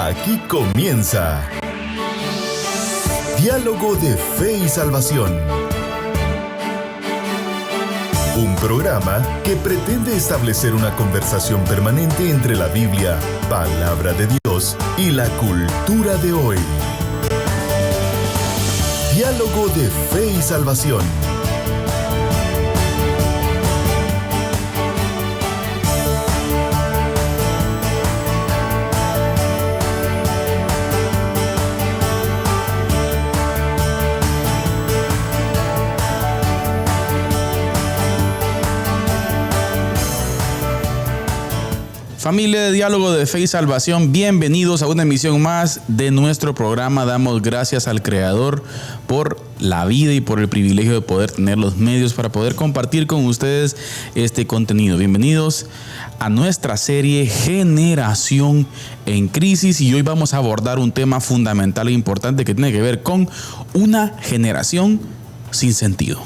Aquí comienza Diálogo de Fe y Salvación. Un programa que pretende establecer una conversación permanente entre la Biblia, palabra de Dios, y la cultura de hoy. Diálogo de Fe y Salvación. Familia de Diálogo de Fe y Salvación, bienvenidos a una emisión más de nuestro programa. Damos gracias al Creador por la vida y por el privilegio de poder tener los medios para poder compartir con ustedes este contenido. Bienvenidos a nuestra serie Generación en Crisis, y hoy vamos a abordar un tema fundamental e importante que tiene que ver con una generación sin sentido.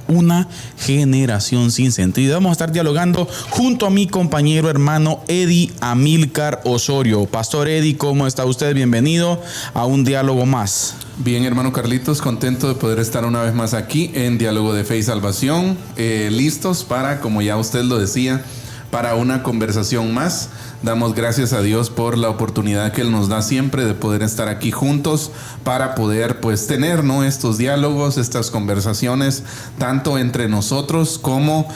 Una generación sin sentido. Vamos a estar dialogando junto a mi compañero hermano Eddie Amílcar Osorio. Pastor Eddie, ¿cómo está usted? Bienvenido a un diálogo más. Bien, hermano Carlitos, contento de poder estar una vez más aquí en Diálogo de Fe y Salvación, listos para, como ya usted lo decía, para una conversación más. Damos gracias a Dios por la oportunidad que Él nos da siempre de poder estar aquí juntos para poder tener, ¿no?, estos diálogos, estas conversaciones, tanto entre nosotros como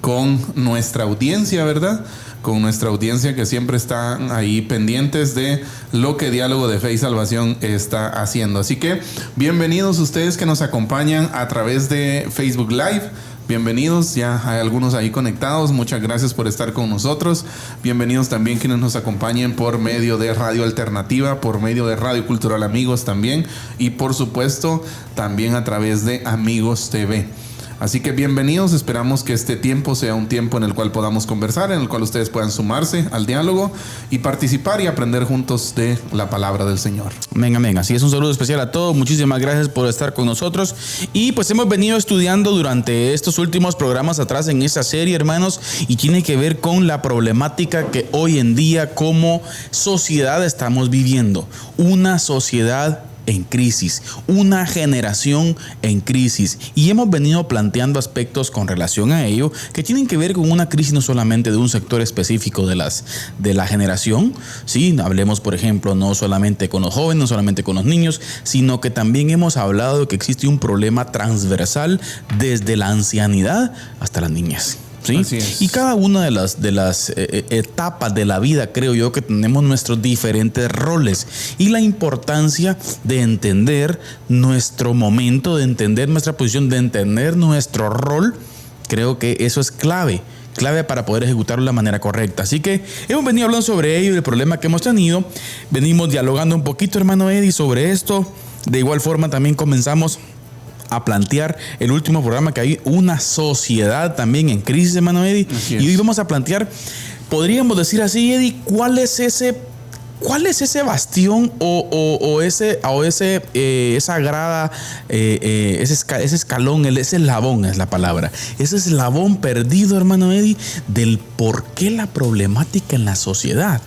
con nuestra audiencia, ¿verdad? Con nuestra audiencia que siempre está ahí pendientes de lo que Diálogo de Fe y Salvación está haciendo. Así que bienvenidos ustedes que nos acompañan a través de Facebook Live. Bienvenidos, ya hay algunos ahí conectados, muchas gracias por estar con nosotros. Bienvenidos también quienes nos acompañen por medio de Radio Alternativa, por medio de Radio Cultural Amigos también, y por supuesto también a través de Amigos TV. Así que bienvenidos, esperamos que este tiempo sea un tiempo en el cual podamos conversar, en el cual ustedes puedan sumarse al diálogo y participar y aprender juntos de la palabra del Señor. Amén, amén. Así es, un saludo especial a todos. Muchísimas gracias por estar con nosotros. Y hemos venido estudiando durante estos últimos programas atrás en esta serie, hermanos, y tiene que ver con la problemática que hoy en día como sociedad estamos viviendo. Una sociedad en crisis, una generación en crisis, y hemos venido planteando aspectos con relación a ello que tienen que ver con una crisis no solamente de un sector específico de la generación, sí, hablemos por ejemplo no solamente con los jóvenes, no solamente con los niños, sino que también hemos hablado de que existe un problema transversal desde la ancianidad hasta las niñez. ¿Sí? Y cada una de las etapas de la vida, creo yo, que tenemos nuestros diferentes roles, y la importancia de entender nuestro momento, de entender nuestra posición, de entender nuestro rol. Creo que eso es clave para poder ejecutarlo de la manera correcta. Así que hemos venido hablando sobre ello y el problema que hemos tenido. Venimos dialogando un poquito, hermano Eddie, sobre esto. De igual forma también comenzamos a plantear el último programa que hay una sociedad también en crisis, hermano Eddie. Y hoy vamos a plantear, podríamos decir así, Eddie, ¿cuál es ese bastión esa grada, ese escalón, ese eslabón es la palabra, ese eslabón perdido, hermano Eddie, del por qué la problemática en la sociedad?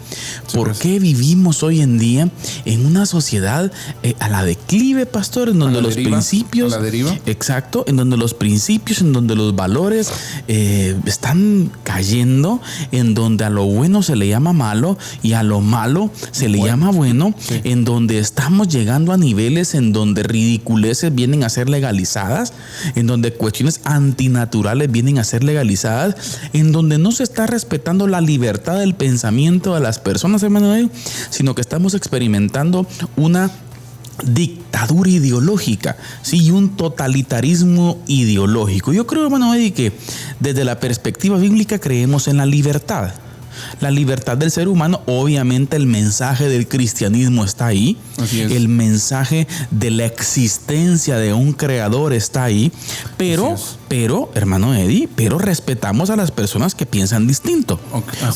¿Por qué vivimos hoy en día en una sociedad a la declive, pastor, en donde los principios, a la deriva? Exacto, en donde los principios, en donde los valores están cayendo, en donde a lo bueno se le llama malo y a lo malo se le llama bueno, sí. En donde estamos llegando a niveles en donde ridiculeces vienen a ser legalizadas, en donde cuestiones antinaturales vienen a ser legalizadas, en donde no se está respetando la libertad del pensamiento de las personas, hermano, sino que estamos experimentando una dictadura ideológica, sí, y un totalitarismo ideológico. Yo creo, hermano Eddie, que desde la perspectiva bíblica creemos en la libertad. La libertad del ser humano, obviamente el mensaje del cristianismo está ahí, el mensaje de la existencia de un creador está ahí, pero hermano Eddie, respetamos a las personas que piensan distinto.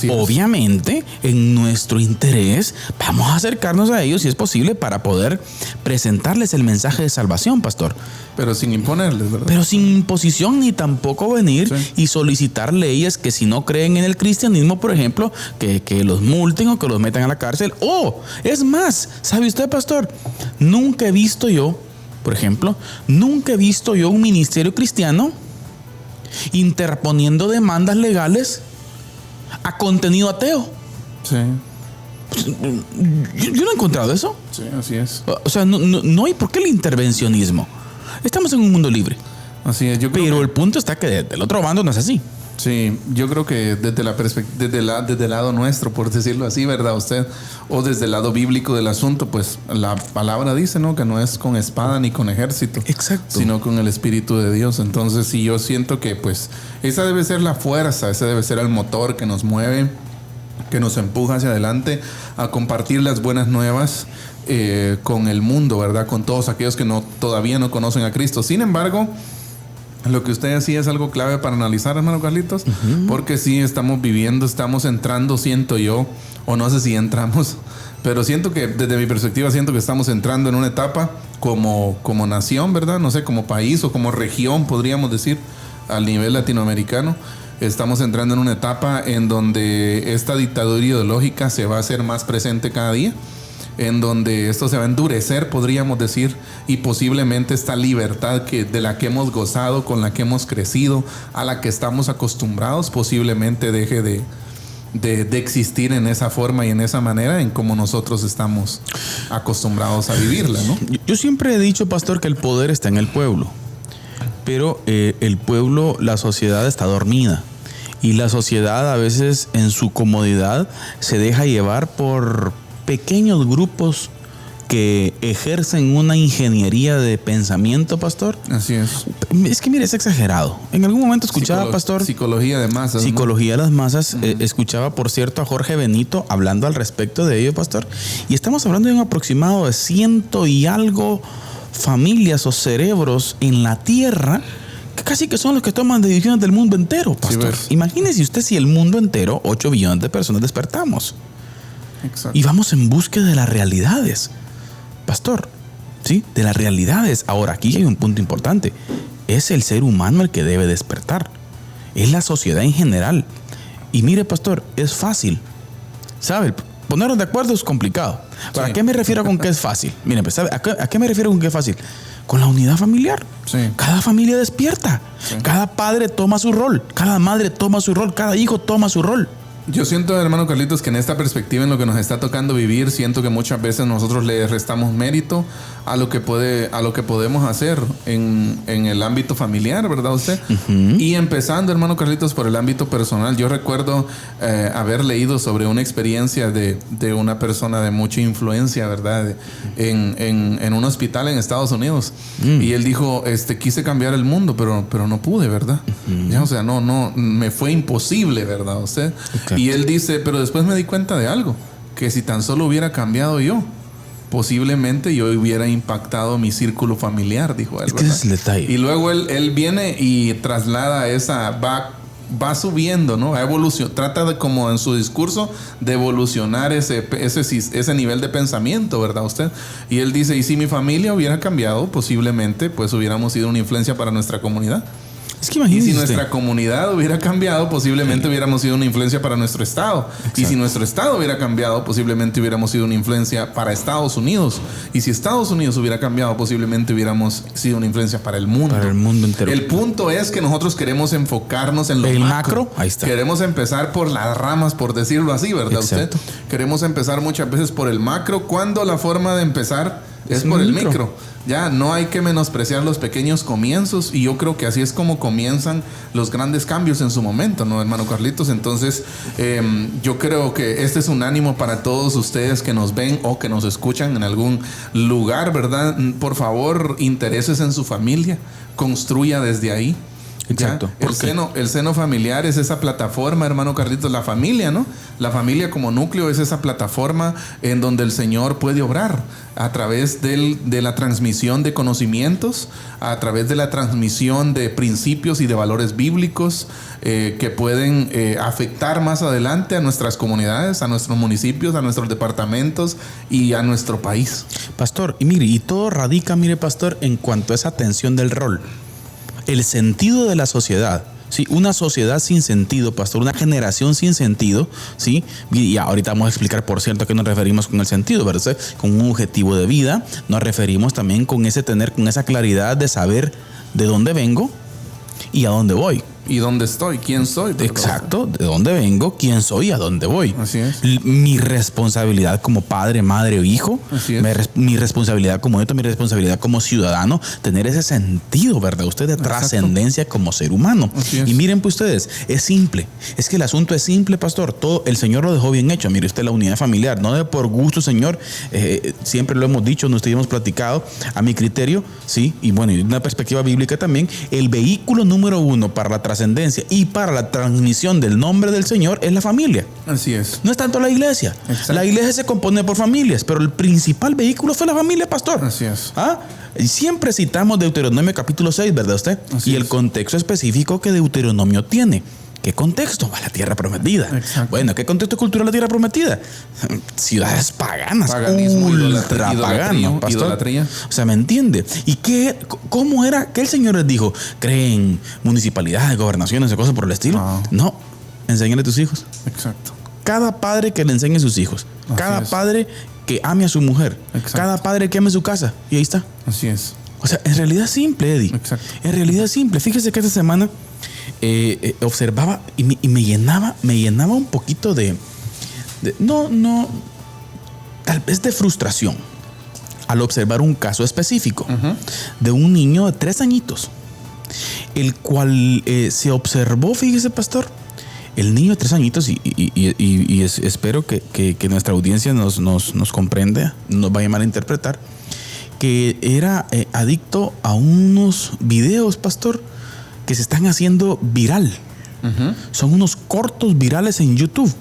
Obviamente, en nuestro interés, vamos a acercarnos a ellos si es posible para poder presentarles el mensaje de salvación, pastor. Pero sin imponerles, ¿verdad? Pero sin imposición, ni tampoco venir y solicitar leyes que, si no creen en el cristianismo, por ejemplo, ejemplo, que los multen o que los metan a la cárcel. O, es más, ¿sabe usted, pastor? Nunca he visto yo, por ejemplo, un ministerio cristiano interponiendo demandas legales a contenido ateo. Sí. Yo no he encontrado eso. Sí, así es. O sea, no hay por qué el intervencionismo. Estamos en un mundo libre. Así es. Pero el punto está que del otro bando no es así. Sí, yo creo que desde el lado nuestro, por decirlo así, ¿verdad? Usted, o desde el lado bíblico del asunto, pues la palabra dice, ¿no? Que no es con espada ni con ejército. Exacto. Sino con el Espíritu de Dios. Entonces, sí, yo siento que, pues, esa debe ser la fuerza, ese debe ser el motor que nos mueve, que nos empuja hacia adelante a compartir las buenas nuevas con el mundo, ¿verdad? Con todos aquellos que todavía no conocen a Cristo. Sin embargo, lo que usted decía es algo clave para analizar, hermano Carlitos, porque sí estamos entrando, siento yo, o no sé si entramos, pero siento que desde mi perspectiva siento que estamos entrando en una etapa como nación, ¿verdad? No sé, como país o como región, podríamos decir, al nivel latinoamericano. Estamos entrando en una etapa en donde esta dictadura ideológica se va a hacer más presente cada día, en donde esto se va a endurecer, podríamos decir, y posiblemente esta libertad de la que hemos gozado, con la que hemos crecido, a la que estamos acostumbrados, posiblemente deje de existir en esa forma y en esa manera en como nosotros estamos acostumbrados a vivirla, ¿no? Yo siempre he dicho, pastor, que el poder está en el pueblo, pero el pueblo, la sociedad está dormida. Y la sociedad a veces en su comodidad se deja llevar por pequeños grupos que ejercen una ingeniería de pensamiento, pastor. Así es. Es que mire, es exagerado. En algún momento escuchaba, pastor, psicología de masas. Psicología de las masas. Escuchaba, por cierto, a Jorge Benito hablando al respecto de ello, pastor. Y estamos hablando de un aproximado de 100 y algo familias o cerebros en la tierra que casi que son los que toman decisiones del mundo entero, pastor. Sí, imagínese usted si el mundo entero, 8 billones de personas, despertamos. Exacto. Y vamos en búsqueda de las realidades, pastor, ¿sí? De las realidades. Ahora, aquí hay un punto importante. Es el ser humano el que debe despertar. Es la sociedad en general. Y mire, pastor, es fácil. ¿Sabe? Ponernos de acuerdo es complicado. ¿Para sí. qué me refiero con que es fácil? Miren, pues, ¿a qué me refiero con que es fácil? Con la unidad familiar. Sí. Cada familia despierta. Sí. Cada padre toma su rol. Cada madre toma su rol. Cada hijo toma su rol. Yo siento, hermano Carlitos, que en esta perspectiva, en lo que nos está tocando vivir, siento que muchas veces nosotros le restamos mérito a lo que podemos hacer en el ámbito familiar, ¿verdad usted? Y empezando, hermano Carlitos, por el ámbito personal. Yo recuerdo haber leído sobre una experiencia de una persona de mucha influencia, ¿verdad? En un hospital en Estados Unidos. Y él dijo, quise cambiar el mundo, pero no pude, ¿verdad? Ya, o sea, no, me fue imposible, ¿verdad usted? Okay. Y él dice, pero después me di cuenta de algo, que si tan solo hubiera cambiado yo, posiblemente yo hubiera impactado mi círculo familiar, dijo él. Es que ese es el detalle. Y luego él viene y traslada va subiendo, ¿no? Trata de, como en su discurso, de evolucionar ese nivel de pensamiento, ¿verdad usted? Y él dice, y si mi familia hubiera cambiado, posiblemente pues hubiéramos sido una influencia para nuestra comunidad. Es que imagínese. Y si nuestra comunidad hubiera cambiado, posiblemente hubiéramos sido una influencia para nuestro estado. Exacto. Y si nuestro estado hubiera cambiado, posiblemente hubiéramos sido una influencia para Estados Unidos. Y si Estados Unidos hubiera cambiado, posiblemente hubiéramos sido una influencia para el mundo. Para el mundo entero. El punto es que nosotros queremos enfocarnos en lo macro. Ahí está. Queremos empezar por las ramas, por decirlo así, ¿verdad? Exacto. Usted. Queremos empezar muchas veces por el macro, cuando la forma de empezar es por el micro. Ya, no hay que menospreciar los pequeños comienzos, y yo creo que así es como comienzan los grandes cambios en su momento, ¿no, hermano Carlitos? Entonces, yo creo que este es un ánimo para todos ustedes que nos ven o que nos escuchan en algún lugar, ¿verdad? Por favor, intereses en su familia, construya desde ahí. Exacto. El seno familiar es esa plataforma, hermano Carlitos, la familia, ¿no? La familia como núcleo es esa plataforma en donde el Señor puede obrar a través de la transmisión de conocimientos, a través de la transmisión de principios y de valores bíblicos que pueden afectar más adelante a nuestras comunidades, a nuestros municipios, a nuestros departamentos y a nuestro país. Pastor, y mire, y todo radica, mire, pastor, en cuanto a esa tensión del rol. El sentido de la sociedad, Sí, una sociedad sin sentido, pastor, una generación sin sentido, ¿sí? Y ahorita vamos a explicar, por cierto, a qué nos referimos con el sentido, ¿verdad? Con un objetivo de vida, nos referimos también con esa claridad de saber de dónde vengo y a dónde voy. ¿Y dónde estoy? ¿Quién soy? Exacto, de dónde vengo, quién soy y a dónde voy. Así es. Mi responsabilidad como padre, madre o hijo, Así es. mi responsabilidad como nieto, mi responsabilidad como ciudadano, tener ese sentido, ¿verdad? Usted de trascendencia como ser humano. Así es. Y miren pues ustedes, es simple. Es que el asunto es simple, pastor. Todo el Señor lo dejó bien hecho. Mire usted la unidad familiar, no de por gusto, Señor. Siempre lo hemos dicho, nos hemos platicado. A mi criterio, sí, y bueno, y de una perspectiva bíblica también, el vehículo número 1 para la trascendencia y para la transmisión del nombre del Señor es la familia. Así es. No es tanto la iglesia. Exacto. La iglesia se compone por familias, pero el principal vehículo fue la familia, pastor. Así es. Y siempre citamos Deuteronomio capítulo 6, ¿verdad usted? Así y el es. contexto específico que Deuteronomio tiene. ¿Qué contexto? La tierra prometida. Exacto. Bueno, ¿qué contexto cultural la tierra prometida? Ciudades paganas. Paganismo, ultra pagano, pastor. idolatría. O sea, ¿me entiende? ¿Y cómo era que el Señor les dijo? ¿Creen municipalidades, gobernaciones y cosas por el estilo? No. Enséñale a tus hijos. Exacto. Cada padre que le enseñe a sus hijos. Así Cada es. padre que ame a su mujer. Exacto. Cada padre que ame su casa. Y ahí está. Así es. O sea, en realidad es simple, Eddie. Exacto. En realidad es simple. Fíjese que esta semana observaba y me llenaba un poquito tal vez de frustración al observar un caso específico de un niño de 3 añitos, el cual se observó, fíjese, pastor, el niño de 3 añitos y espero que nuestra audiencia nos comprenda, no vaya a malinterpretar, que era adicto a unos videos, pastor, que se están haciendo viral. Son unos cortos virales en YouTube.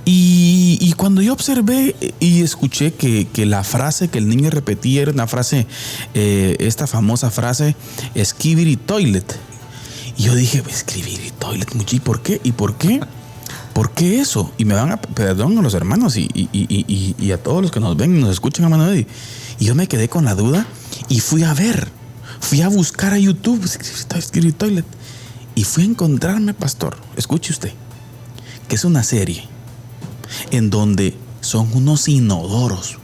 Y cuando yo observé y escuché que la frase que el niño repetía era una frase, esta famosa frase, Skibidi Toilet. Y yo dije, Skibidi Toilet, muchi, ¿por qué? ¿Y por qué? ¿Por qué eso? Y me van a perdón a los hermanos y a todos los que nos ven y nos escuchan, hermano Eddie. Y yo me quedé con la duda y fui a buscar a YouTube, Skibidi Toilet. Y fui a encontrarme, pastor, escuche usted, que es una serie en donde son unos inodoros.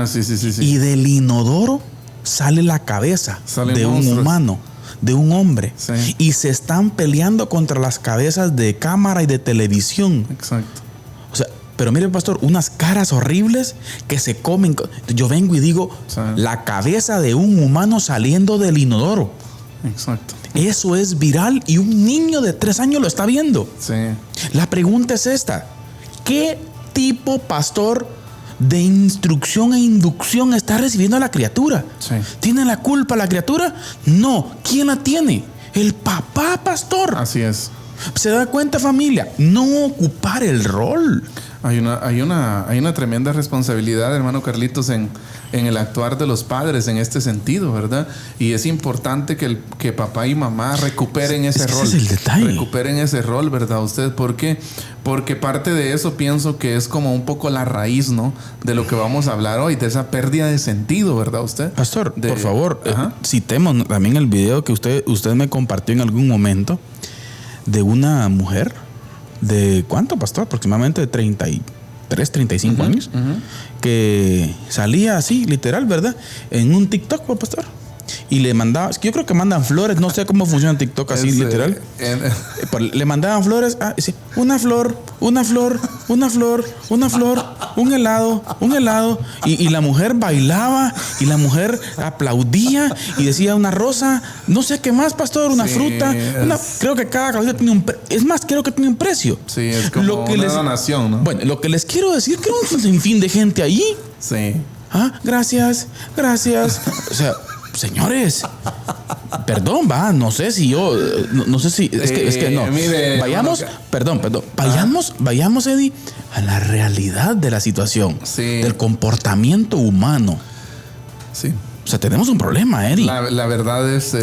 Sí. Y del inodoro sale la cabeza de monstruos. un humano, de un hombre. Sí. Y se están peleando contra las cabezas de cámara y de televisión. Exacto. O sea, pero mire, pastor, unas caras horribles que se comen. Yo vengo y digo, Sí. la cabeza de un humano saliendo del inodoro. Exacto. Eso es viral y un niño de 3 años lo está viendo. Sí. La pregunta es esta: ¿qué tipo, pastor, de instrucción e inducción está recibiendo la criatura? Sí. ¿Tiene la culpa la criatura? No. ¿Quién la tiene? El papá, pastor. Así es. ¿Se da cuenta, familia? No ocupar el rol. Hay una tremenda responsabilidad, hermano Carlitos, en el actuar de los padres en este sentido, ¿verdad? Y es importante que papá y mamá recuperen ese rol. Ese es el detalle. Recuperen ese rol, ¿verdad? Usted, ¿por qué? Porque parte de eso pienso que es como un poco la raíz, ¿no? De lo que vamos a hablar hoy, de esa pérdida de sentido, ¿verdad usted? Pastor, por favor, Ajá. citemos también el video que usted me compartió en algún momento de una mujer de ¿cuánto, pastor? Aproximadamente de 33, 35 años, que salía así, literal, ¿verdad? En un TikTok, pastor. Y le mandaba, es que yo creo que mandan flores, no sé cómo funciona TikTok así, literal. Le mandaban flores, sí, una flor, un helado. Y la mujer bailaba y la mujer aplaudía y decía una rosa, no sé qué más, pastor, una fruta. Creo que cada cabeza tiene un creo que tiene un precio. Sí, es como una donación, ¿no? Bueno, lo que les quiero decir es que era un sinfín de gente ahí. Sí. Gracias. O sea, señores, perdón, no sé si yo, no sé si, es que no. Mire, vayamos, bueno, vayamos, Eddie, a la realidad de la situación, Sí. del comportamiento humano. Sí. O sea, tenemos un problema, Eddie. La verdad es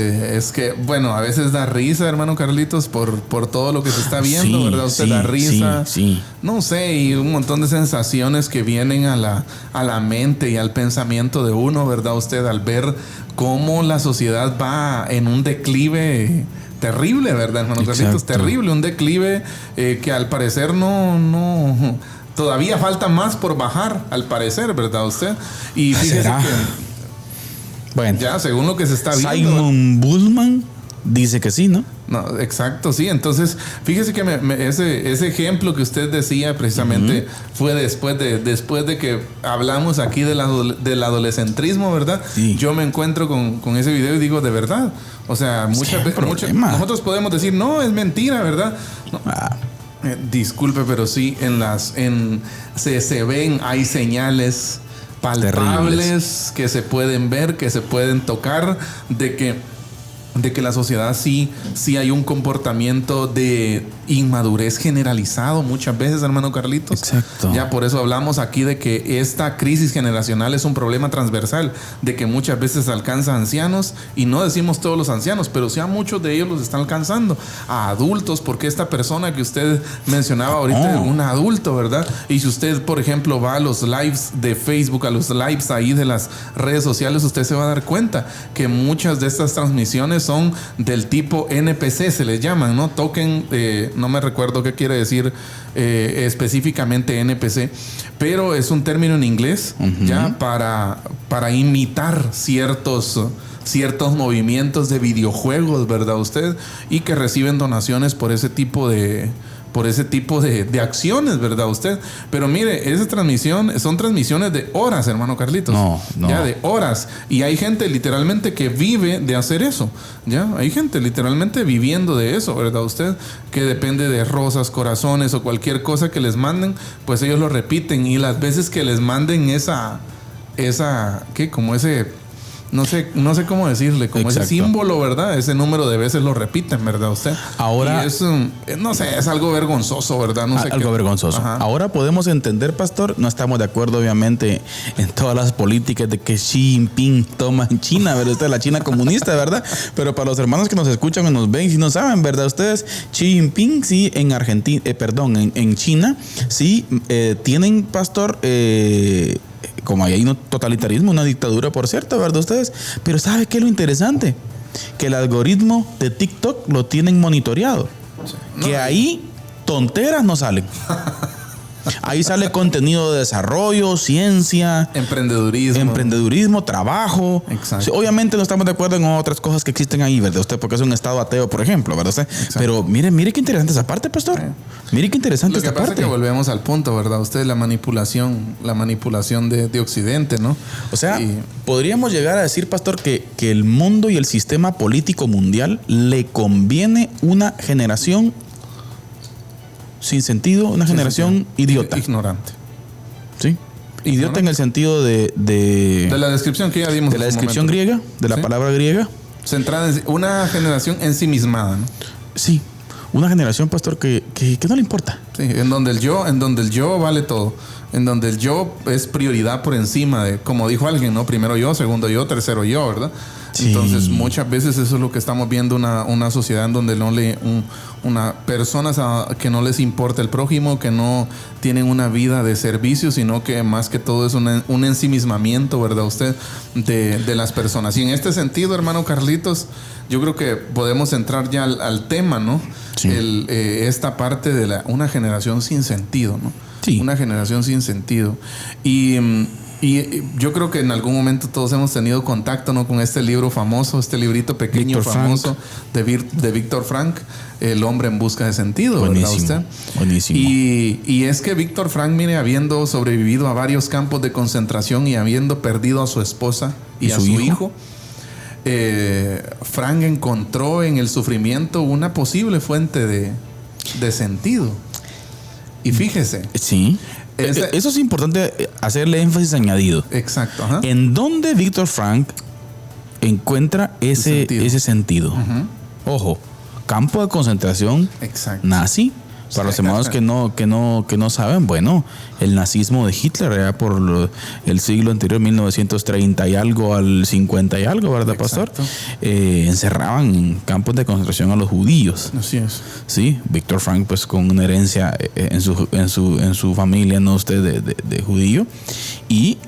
que, bueno, a veces da risa, hermano Carlitos, por todo lo que se está viendo, Sí, ¿verdad? Usted sí, da risa. sí. No sé, y un montón de sensaciones que vienen a la mente y al pensamiento de uno, ¿verdad? Usted al ver cómo la sociedad va en un declive terrible, ¿verdad, hermano Carlitos? Terrible, un declive que al parecer no todavía falta más por bajar, al parecer, ¿verdad usted? Y fíjese ¿será? Bueno, ya según lo que se está viendo. Simon Bullman dice que sí, ¿no? No, exacto, sí. Entonces, fíjese que ese ejemplo que usted decía precisamente fue después de que hablamos aquí del adolescentrismo, ¿verdad? Sí. Yo me encuentro con ese video y digo, de verdad. O sea, muchas veces nosotros podemos decir, no, es mentira, ¿verdad? No. Disculpe, pero sí, se ven, hay señales palpables que se pueden ver, que se pueden tocar, de que la sociedad sí hay un comportamiento de inmadurez generalizado muchas veces, hermano Carlitos. Exacto. Ya por eso hablamos aquí de que esta crisis generacional es un problema transversal, de que muchas veces alcanza a ancianos, y no decimos todos los ancianos, pero sí a muchos de ellos los están alcanzando, a adultos, porque esta persona que usted mencionaba ahorita es un adulto, ¿verdad? Y si usted, por ejemplo, va a los lives de Facebook, a los lives ahí de las redes sociales, usted se va a dar cuenta que muchas de estas transmisiones son del tipo NPC, se les llaman, ¿no? Token, no me recuerdo qué quiere decir específicamente NPC, pero es un término en inglés ya para imitar ciertos movimientos de videojuegos, ¿verdad usted? Y que reciben donaciones por ese tipo de acciones, ¿verdad usted? Pero mire, esa transmisión son transmisiones de horas, hermano Carlitos. No. Ya, de horas. Y hay gente literalmente que vive de hacer eso. Ya, hay gente literalmente viviendo de eso, ¿verdad usted? Que depende de rosas, corazones o cualquier cosa que les manden, pues ellos lo repiten. Y las veces que les manden como ese... No sé cómo decirle, como Exacto. ese símbolo, ¿verdad? Ese número de veces lo repiten, ¿verdad usted? Ahora, y es algo vergonzoso, ¿verdad? Algo vergonzoso. Ajá. Ahora podemos entender, pastor, no estamos de acuerdo obviamente en todas las políticas de que Xi Jinping toma en China, ¿verdad? Esta es la China comunista, ¿verdad? Pero para los hermanos que nos escuchan o nos ven, si no saben, ¿verdad? Ustedes, Xi Jinping sí en Argentina, en China sí tienen, pastor, como ahí hay un totalitarismo, una dictadura, por cierto, ¿verdad ustedes? Pero ¿sabe qué es lo interesante? Que el algoritmo de TikTok lo tienen monitoreado. Que ahí tonteras no salen. Ahí sale contenido de desarrollo, ciencia, emprendedurismo, trabajo. Exacto. Obviamente no estamos de acuerdo en otras cosas que existen ahí, ¿verdad usted? Porque es un estado ateo, por ejemplo, ¿verdad usted? Exacto. Pero mire qué interesante esa parte, pastor. Mire qué interesante esta parte. Lo que pasa es que volvemos al punto, ¿verdad? Usted, la manipulación de Occidente, ¿no? O sea, podríamos llegar a decir, pastor, que el mundo y el sistema político mundial le conviene una generación sin sentido, una generación idiota. Ignorante. ¿Sí? Idiota en el sentido de la descripción que ya dimos. De la descripción griega, de la palabra griega. Centrada en una generación ensimismada, ¿no? Sí. Una generación, pastor, que no le importa. Sí, en donde el yo vale todo. En donde el yo es prioridad por encima de, como dijo alguien, ¿no? Primero yo, segundo yo, tercero yo, ¿verdad? Sí. Entonces, muchas veces eso es lo que estamos viendo, una sociedad en donde personas que no les importa el prójimo, que no tienen una vida de servicio, sino que más que todo es un ensimismamiento, ¿verdad usted? De las personas. Y en este sentido, hermano Carlitos, yo creo que podemos entrar ya al tema, ¿no? Sí. Esta parte de una generación sin sentido, ¿no? Sí. Una generación sin sentido. Y yo creo que en algún momento todos hemos tenido contacto, ¿no? Con este libro famoso, este librito pequeño famoso de Víctor Frank, El hombre en busca de sentido. Buenísimo, ¿verdad usted? Buenísimo. Y es que Víctor Frank, mire, habiendo sobrevivido a varios campos de concentración y habiendo perdido a su esposa y a su hijo, Frank encontró en el sufrimiento una posible fuente de sentido. Y fíjese. Sí. Eso es importante hacerle énfasis añadido. Exacto. Ajá. ¿En dónde Víctor Frank encuentra ese sentido? Uh-huh. Ojo, campo de concentración nazi. Para los hermanos que no saben, bueno, el nazismo de Hitler era por el siglo anterior, 1930 y algo al 50 y algo, ¿verdad, pastor? Encerraban en campos de concentración a los judíos. Así es. Sí, Víctor Frank, pues con una herencia en su familia, no usted, de judío. Y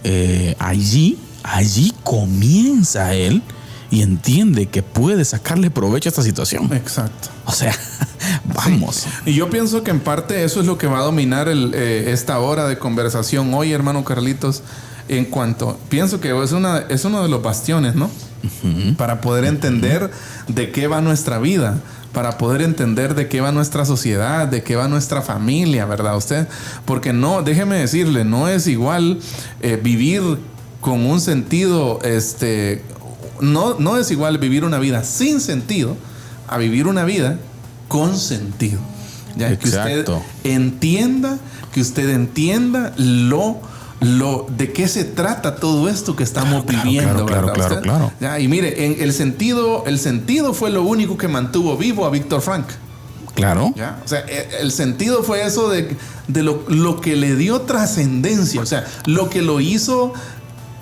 allí comienza él y entiende que puede sacarle provecho a esta situación. Exacto. O sea, vamos. Sí. Y yo pienso que en parte eso es lo que va a dominar esta hora de conversación hoy, hermano Carlitos. Pienso que es uno de los bastiones, ¿no? Uh-huh. Para poder entender de qué va nuestra vida, para poder entender de qué va nuestra sociedad, de qué va nuestra familia, ¿verdad usted? Porque no, déjeme decirle, no es igual vivir con un sentido, no es igual vivir una vida sin sentido a vivir una vida con sentido. Ya, exacto. Que usted entienda de qué se trata todo esto que estamos viviendo, ¿verdad? Claro. Ya, y mire, el sentido fue lo único que mantuvo vivo a Víctor Frank. Claro. ¿Ya? O sea, el sentido fue eso de lo que le dio trascendencia, o sea, lo que lo hizo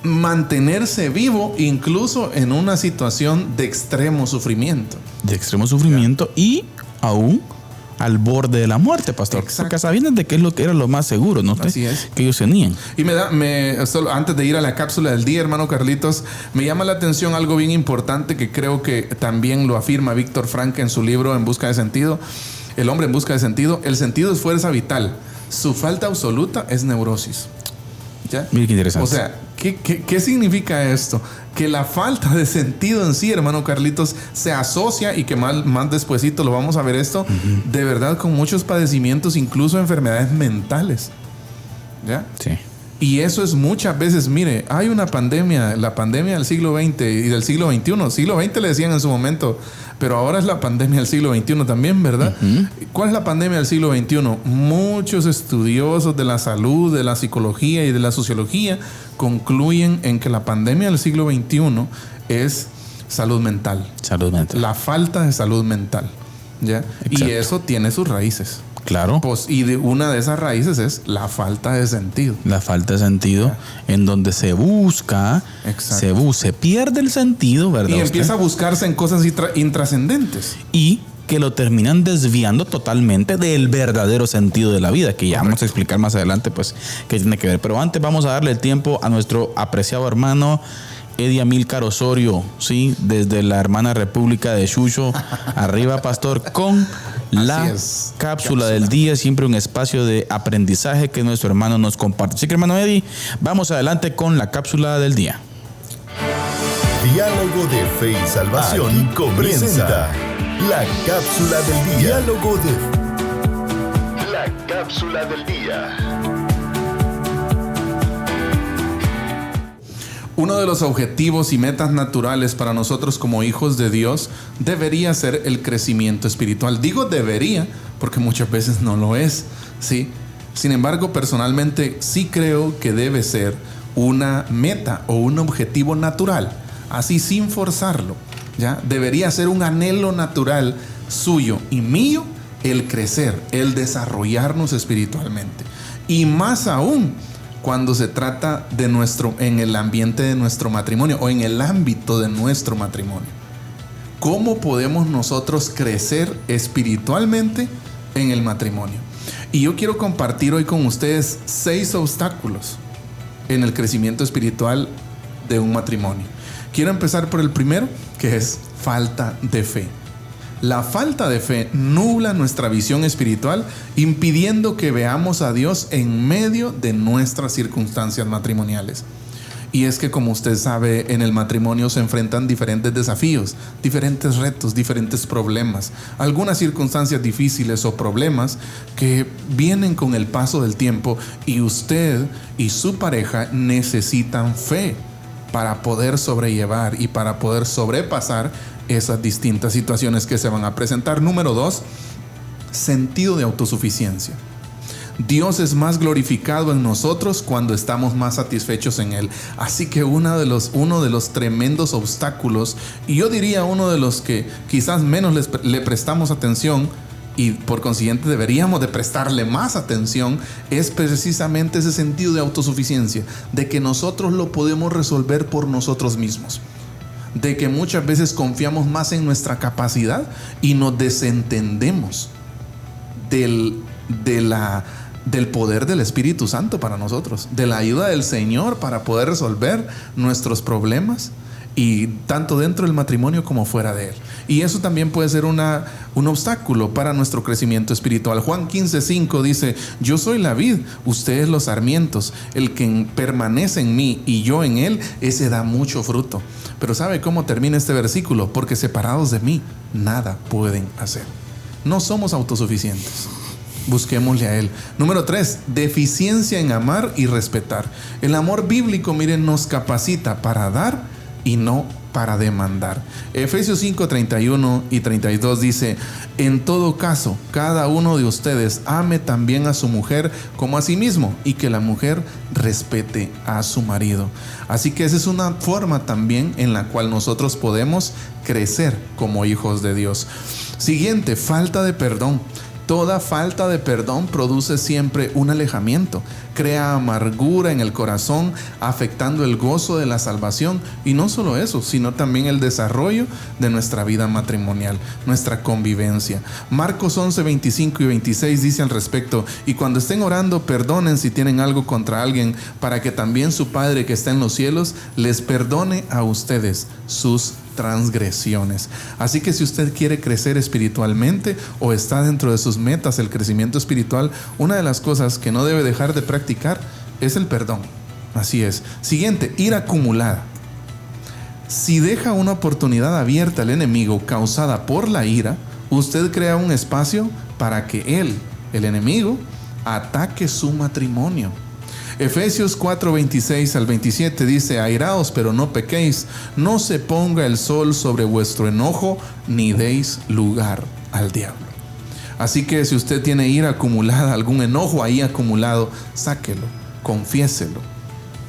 mantenerse vivo incluso en una situación de extremo sufrimiento. Y aún al borde de la muerte, pastor. Exacto. Porque sabiendo de qué es lo que era lo más seguro, ¿no? Así es. Que ellos tenían. Y solo antes de ir a la cápsula del día, hermano Carlitos, me llama la atención algo bien importante que creo que también lo afirma Víctor Frank en su libro En busca de sentido. El hombre en busca de sentido. El sentido es fuerza vital. Su falta absoluta es neurosis. ¿Ya? Mira qué interesante. O sea, ¿qué significa esto? Que la falta de sentido en sí, hermano Carlitos, se asocia, y que más despuesito lo vamos a ver esto, uh-huh, de verdad con muchos padecimientos, incluso enfermedades mentales. ¿Ya? Sí. Y eso es muchas veces, mire, hay una pandemia, la pandemia del siglo XX y del siglo XXI. Siglo XX le decían en su momento, pero ahora es la pandemia del siglo XXI también, ¿verdad? Uh-huh. ¿Cuál es la pandemia del siglo XXI? Muchos estudiosos de la salud, de la psicología y de la sociología concluyen en que la pandemia del siglo XXI es salud mental. Salud mental. La falta de salud mental, ¿ya? Exacto. Y eso tiene sus raíces. Claro. Una de esas raíces es la falta de sentido. La falta de sentido, en donde se busca, se pierde el sentido, ¿verdad? Y empieza a buscarse en cosas intrascendentes. Y que lo terminan desviando totalmente del verdadero sentido de la vida, que ya vamos a explicar más adelante, pues, qué tiene que ver. Pero antes vamos a darle el tiempo a nuestro apreciado hermano Eddie Amílcar Osorio, ¿sí? Desde la hermana República de Chucho. Arriba, pastor, con la cápsula del día, siempre un espacio de aprendizaje que nuestro hermano nos comparte. Así que, hermano Eddie, vamos adelante con la cápsula del día. Diálogo de Fe y Salvación. Aquí comienza la cápsula del día. Diálogo de la cápsula del día. Uno de los objetivos y metas naturales para nosotros como hijos de Dios debería ser el crecimiento espiritual. Digo debería porque muchas veces no lo es, ¿sí? Sin embargo, personalmente sí creo que debe ser una meta o un objetivo natural, así sin forzarlo, ¿ya? Debería ser un anhelo natural suyo y mío el crecer, el desarrollarnos espiritualmente. Y más aún cuando se trata en el ambiente de nuestro matrimonio o en el ámbito de nuestro matrimonio. ¿Cómo podemos nosotros crecer espiritualmente en el matrimonio? Y yo quiero compartir hoy con ustedes 6 obstáculos en el crecimiento espiritual de un matrimonio. Quiero empezar por el primero, que es falta de fe. La falta de fe nubla nuestra visión espiritual, impidiendo que veamos a Dios en medio de nuestras circunstancias matrimoniales. Y es que, como usted sabe, en el matrimonio se enfrentan diferentes desafíos, diferentes retos, diferentes problemas, algunas circunstancias difíciles o problemas que vienen con el paso del tiempo, y usted y su pareja necesitan fe para poder sobrellevar y para poder sobrepasar esas distintas situaciones que se van a presentar. Número 2, sentido de autosuficiencia. Dios es más glorificado en nosotros cuando estamos más satisfechos en Él. Así que uno de los tremendos obstáculos, y yo diría uno de los que quizás menos le prestamos atención, y por consiguiente deberíamos de prestarle más atención, es precisamente ese sentido de autosuficiencia, de que nosotros lo podemos resolver por nosotros mismos, de que muchas veces confiamos más en nuestra capacidad y nos desentendemos del poder del Espíritu Santo para nosotros, de la ayuda del Señor para poder resolver nuestros problemas. y tanto dentro del matrimonio como fuera de él. Y eso también puede ser un obstáculo para nuestro crecimiento espiritual. Juan 15:5 dice: yo soy la vid, ustedes los sarmientos. El que permanece en mí y yo en él, ese da mucho fruto. Pero ¿sabe cómo termina este versículo? Porque separados de mí, nada pueden hacer. No somos autosuficientes. Busquémosle a Él. Número 3, deficiencia en amar y respetar. El amor bíblico, miren, nos capacita para dar y no para demandar. Efesios 5:31 y 32 dice: en todo caso, cada uno de ustedes ame también a su mujer como a sí mismo, y que la mujer respete a su marido. Así que esa es una forma también en la cual nosotros podemos crecer como hijos de Dios. Siguiente, falta de perdón. Toda falta de perdón produce siempre un alejamiento, crea amargura en el corazón, afectando el gozo de la salvación. Y no solo eso, sino también el desarrollo de nuestra vida matrimonial, nuestra convivencia. Marcos 11:25 y 26 dice al respecto: y cuando estén orando, perdonen si tienen algo contra alguien, para que también su Padre que está en los cielos les perdone a ustedes sus transgresiones. Así que si usted quiere crecer espiritualmente o está dentro de sus metas el crecimiento espiritual, una de las cosas que no debe dejar de practicar es el perdón. Así es. Siguiente, ira acumulada. Si deja una oportunidad abierta al enemigo causada por la ira, usted crea un espacio para que él, el enemigo, ataque su matrimonio. Efesios 4:26 al 27 dice: airaos, pero no pequéis, no se ponga el sol sobre vuestro enojo, ni deis lugar al diablo. Así que si usted tiene ira acumulada, algún enojo ahí acumulado, sáquelo, confiéselo,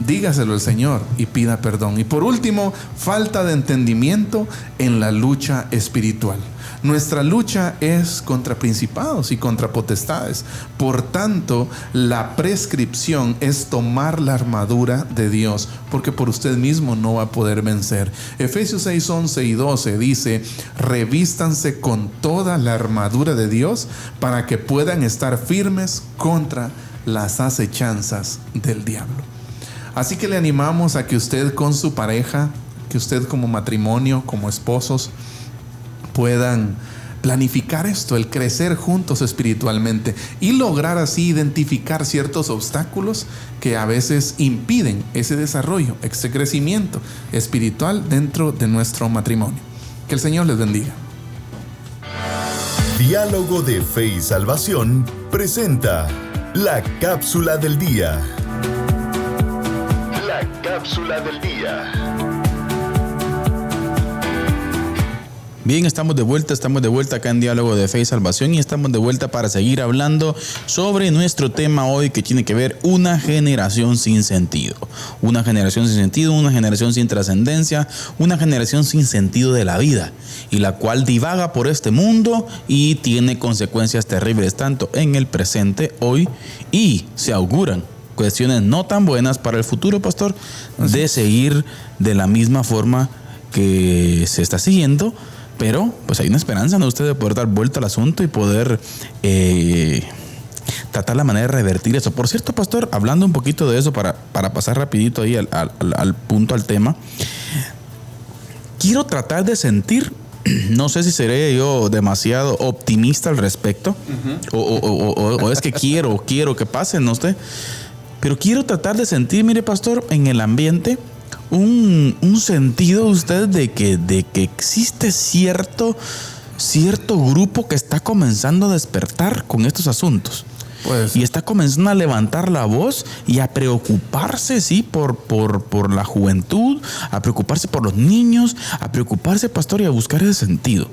dígaselo al Señor y pida perdón. Y por último, falta de entendimiento en la lucha espiritual. Nuestra lucha es contra principados y contra potestades. Por tanto, la prescripción es tomar la armadura de Dios, porque por usted mismo no va a poder vencer. Efesios 6:11 y 12 dice: revístanse con toda la armadura de Dios para que puedan estar firmes contra las acechanzas del diablo. Así que le animamos a que usted con su pareja, que usted como matrimonio, como esposos, puedan planificar esto, el crecer juntos espiritualmente y lograr así identificar ciertos obstáculos que a veces impiden ese desarrollo, ese crecimiento espiritual dentro de nuestro matrimonio. Que el Señor les bendiga. Diálogo de Fe y Salvación presenta la cápsula del día. La cápsula del día. Bien, estamos de vuelta acá en Diálogo de Fe y Salvación, y estamos de vuelta para seguir hablando sobre nuestro tema hoy, que tiene que ver una generación sin sentido. Una generación sin sentido, una generación sin trascendencia, una generación sin sentido de la vida, y la cual divaga por este mundo y tiene consecuencias terribles tanto en el presente, hoy, y se auguran cuestiones no tan buenas para el futuro, pastor, de seguir de la misma forma que se está siguiendo. Pero pues hay una esperanza, ¿no?, usted, de poder dar vuelta al asunto y poder tratar la manera de revertir eso. Por cierto, pastor, hablando un poquito de eso para pasar rapidito ahí al punto, al tema, quiero tratar de sentir, no sé si seré yo demasiado optimista al respecto, o es que quiero que pase, no sé, pero quiero tratar de sentir, mire, pastor, en el ambiente un sentido usted de que existe cierto grupo que está comenzando a despertar con estos asuntos. Pues, y está comenzando a levantar la voz y a preocuparse, sí, por la juventud, a preocuparse por los niños, a preocuparse, pastor, y a buscar ese sentido.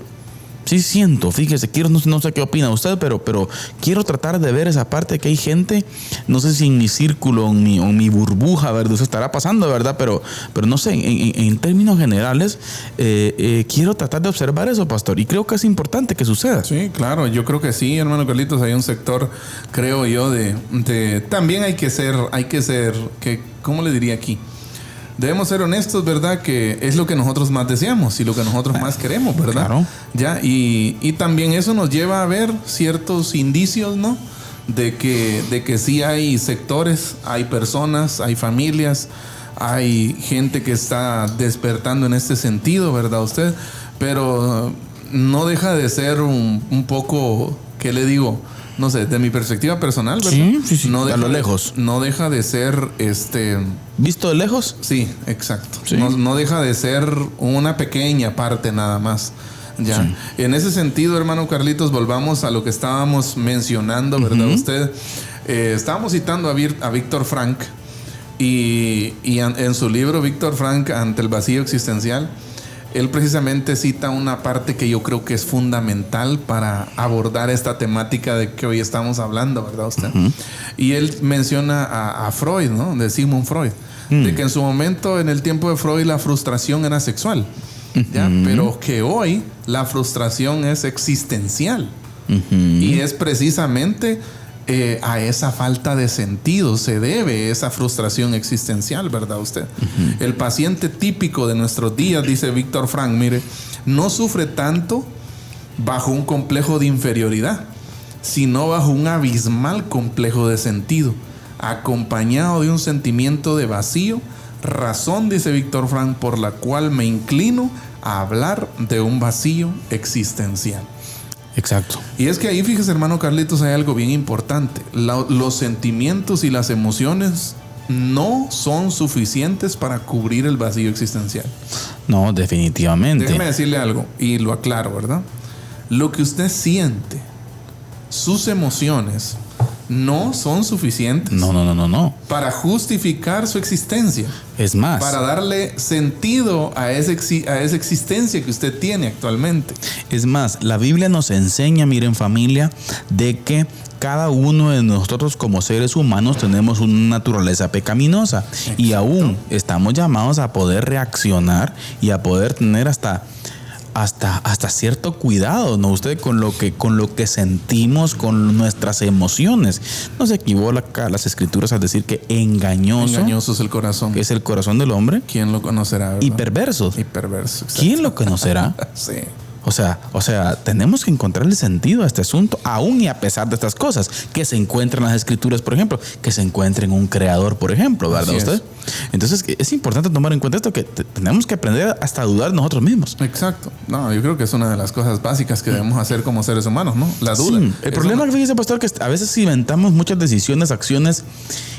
Sí siento, fíjese, no sé qué opina usted, pero quiero tratar de ver esa parte que hay gente, no sé si en mi círculo, en mi burbuja, ¿verdad?, eso estará pasando, ¿verdad? Pero no sé, en términos generales, quiero tratar de observar eso, pastor, y creo que es importante que suceda. Sí, claro, yo creo que sí, hermano Carlitos, hay un sector, creo yo, de también hay que ser, ¿cómo le diría aquí? Debemos ser honestos, ¿verdad? Que es lo que nosotros más deseamos y lo que nosotros más queremos, ¿verdad? Claro. Ya, y también eso nos lleva a ver ciertos indicios, ¿no?, de que sí hay sectores, hay personas, hay familias, hay gente que está despertando en este sentido, ¿verdad usted? Pero no deja de ser un poco, ¿qué le digo? No sé, de mi perspectiva personal, ¿verdad? Sí. No a lo lejos. No deja de ser ¿visto de lejos? Sí, exacto. Sí. No deja de ser una pequeña parte nada más. Ya. Sí. En ese sentido, hermano Carlitos, volvamos a lo que estábamos mencionando, ¿verdad? Usted, estábamos citando a Víctor Frank y en su libro Víctor Frank ante el vacío existencial, él precisamente cita una parte que yo creo que es fundamental para abordar esta temática de que hoy estamos hablando, ¿verdad usted? Y él menciona a Freud, ¿no? De Sigmund Freud, de que en su momento, en el tiempo de Freud, la frustración era sexual, ¿ya? Pero que hoy la frustración es existencial. Y es precisamente a esa falta de sentido se debe esa frustración existencial, ¿verdad usted? El paciente típico de nuestros días, dice Víctor Frank, mire, no sufre tanto bajo un complejo de inferioridad, sino bajo un abismal complejo de sentido, acompañado de un sentimiento de vacío, razón, dice Víctor Frank, por la cual me inclino a hablar de un vacío existencial. Exacto. Y es que ahí, fíjese, hermano Carlitos, hay algo bien importante. Los sentimientos y las emociones no son suficientes para cubrir el vacío existencial. No, definitivamente. Déjeme decirle algo y lo aclaro, ¿verdad? Lo que usted siente, sus emociones, no son suficientes. No. Para justificar su existencia. Es más, para darle sentido a esa existencia que usted tiene actualmente. Es más, la Biblia nos enseña, miren familia, de que cada uno de nosotros como seres humanos tenemos una naturaleza pecaminosa. Exacto. Y aún estamos llamados a poder reaccionar y a poder tener hasta cierto cuidado, ¿no? Usted con lo que sentimos, con nuestras emociones. No se equivoca las escrituras al decir que engañoso es el corazón. Es el corazón del hombre. ¿Quién lo conocerá, verdad? Y perverso. Exacto. ¿Quién lo conocerá? Sí. O sea, tenemos que encontrarle sentido a este asunto, aún y a pesar de estas cosas, que se encuentran en las escrituras, por ejemplo, que se encuentre en un creador, por ejemplo, ¿verdad usted? Entonces, es importante tomar en cuenta esto, que tenemos que aprender hasta a dudar nosotros mismos. Exacto. No, yo creo que es una de las cosas básicas que debemos hacer como seres humanos, ¿no? La duda. Sí. El problema, fíjese, pastor, que a veces inventamos muchas decisiones, acciones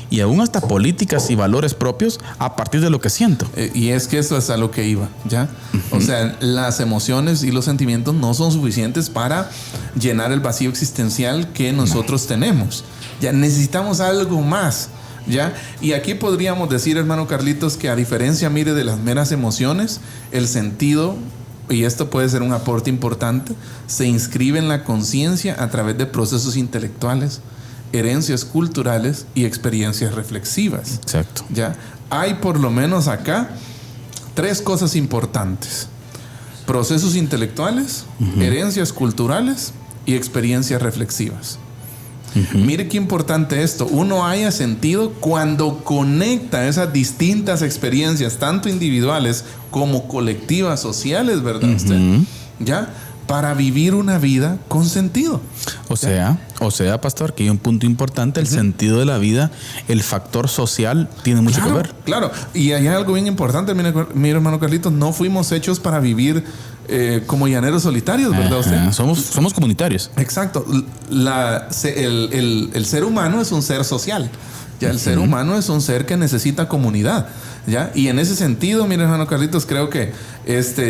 y aún hasta políticas y valores propios a partir de lo que siento. Y es que eso es a lo que iba, ¿ya? O sea, las emociones y los sentimientos no son suficientes para llenar el vacío existencial que nosotros tenemos. Ya necesitamos algo más, ¿ya? Y aquí podríamos decir, hermano Carlitos, que a diferencia, mire, de las meras emociones, el sentido, y esto puede ser un aporte importante, se inscribe en la conciencia a través de procesos intelectuales, herencias culturales y experiencias reflexivas. Exacto. ¿Ya? Hay por lo menos acá 3 cosas importantes: procesos intelectuales, herencias culturales y experiencias reflexivas. Mire qué importante esto. Uno haya sentido cuando conecta esas distintas experiencias, tanto individuales como colectivas, sociales, ¿verdad usted? ¿Ya? Para vivir una vida con sentido. O sea, pastor, que hay un punto importante, el sentido de la vida, el factor social tiene mucho que ver. Claro, y hay algo bien importante, mi hermano Carlitos, no fuimos hechos para vivir como llaneros solitarios, ¿verdad usted? Somos comunitarios. Exacto. El ser humano es un ser social. Ya el ser humano es un ser que necesita comunidad, ¿ya? Y en ese sentido, mire, hermano Carlitos, creo que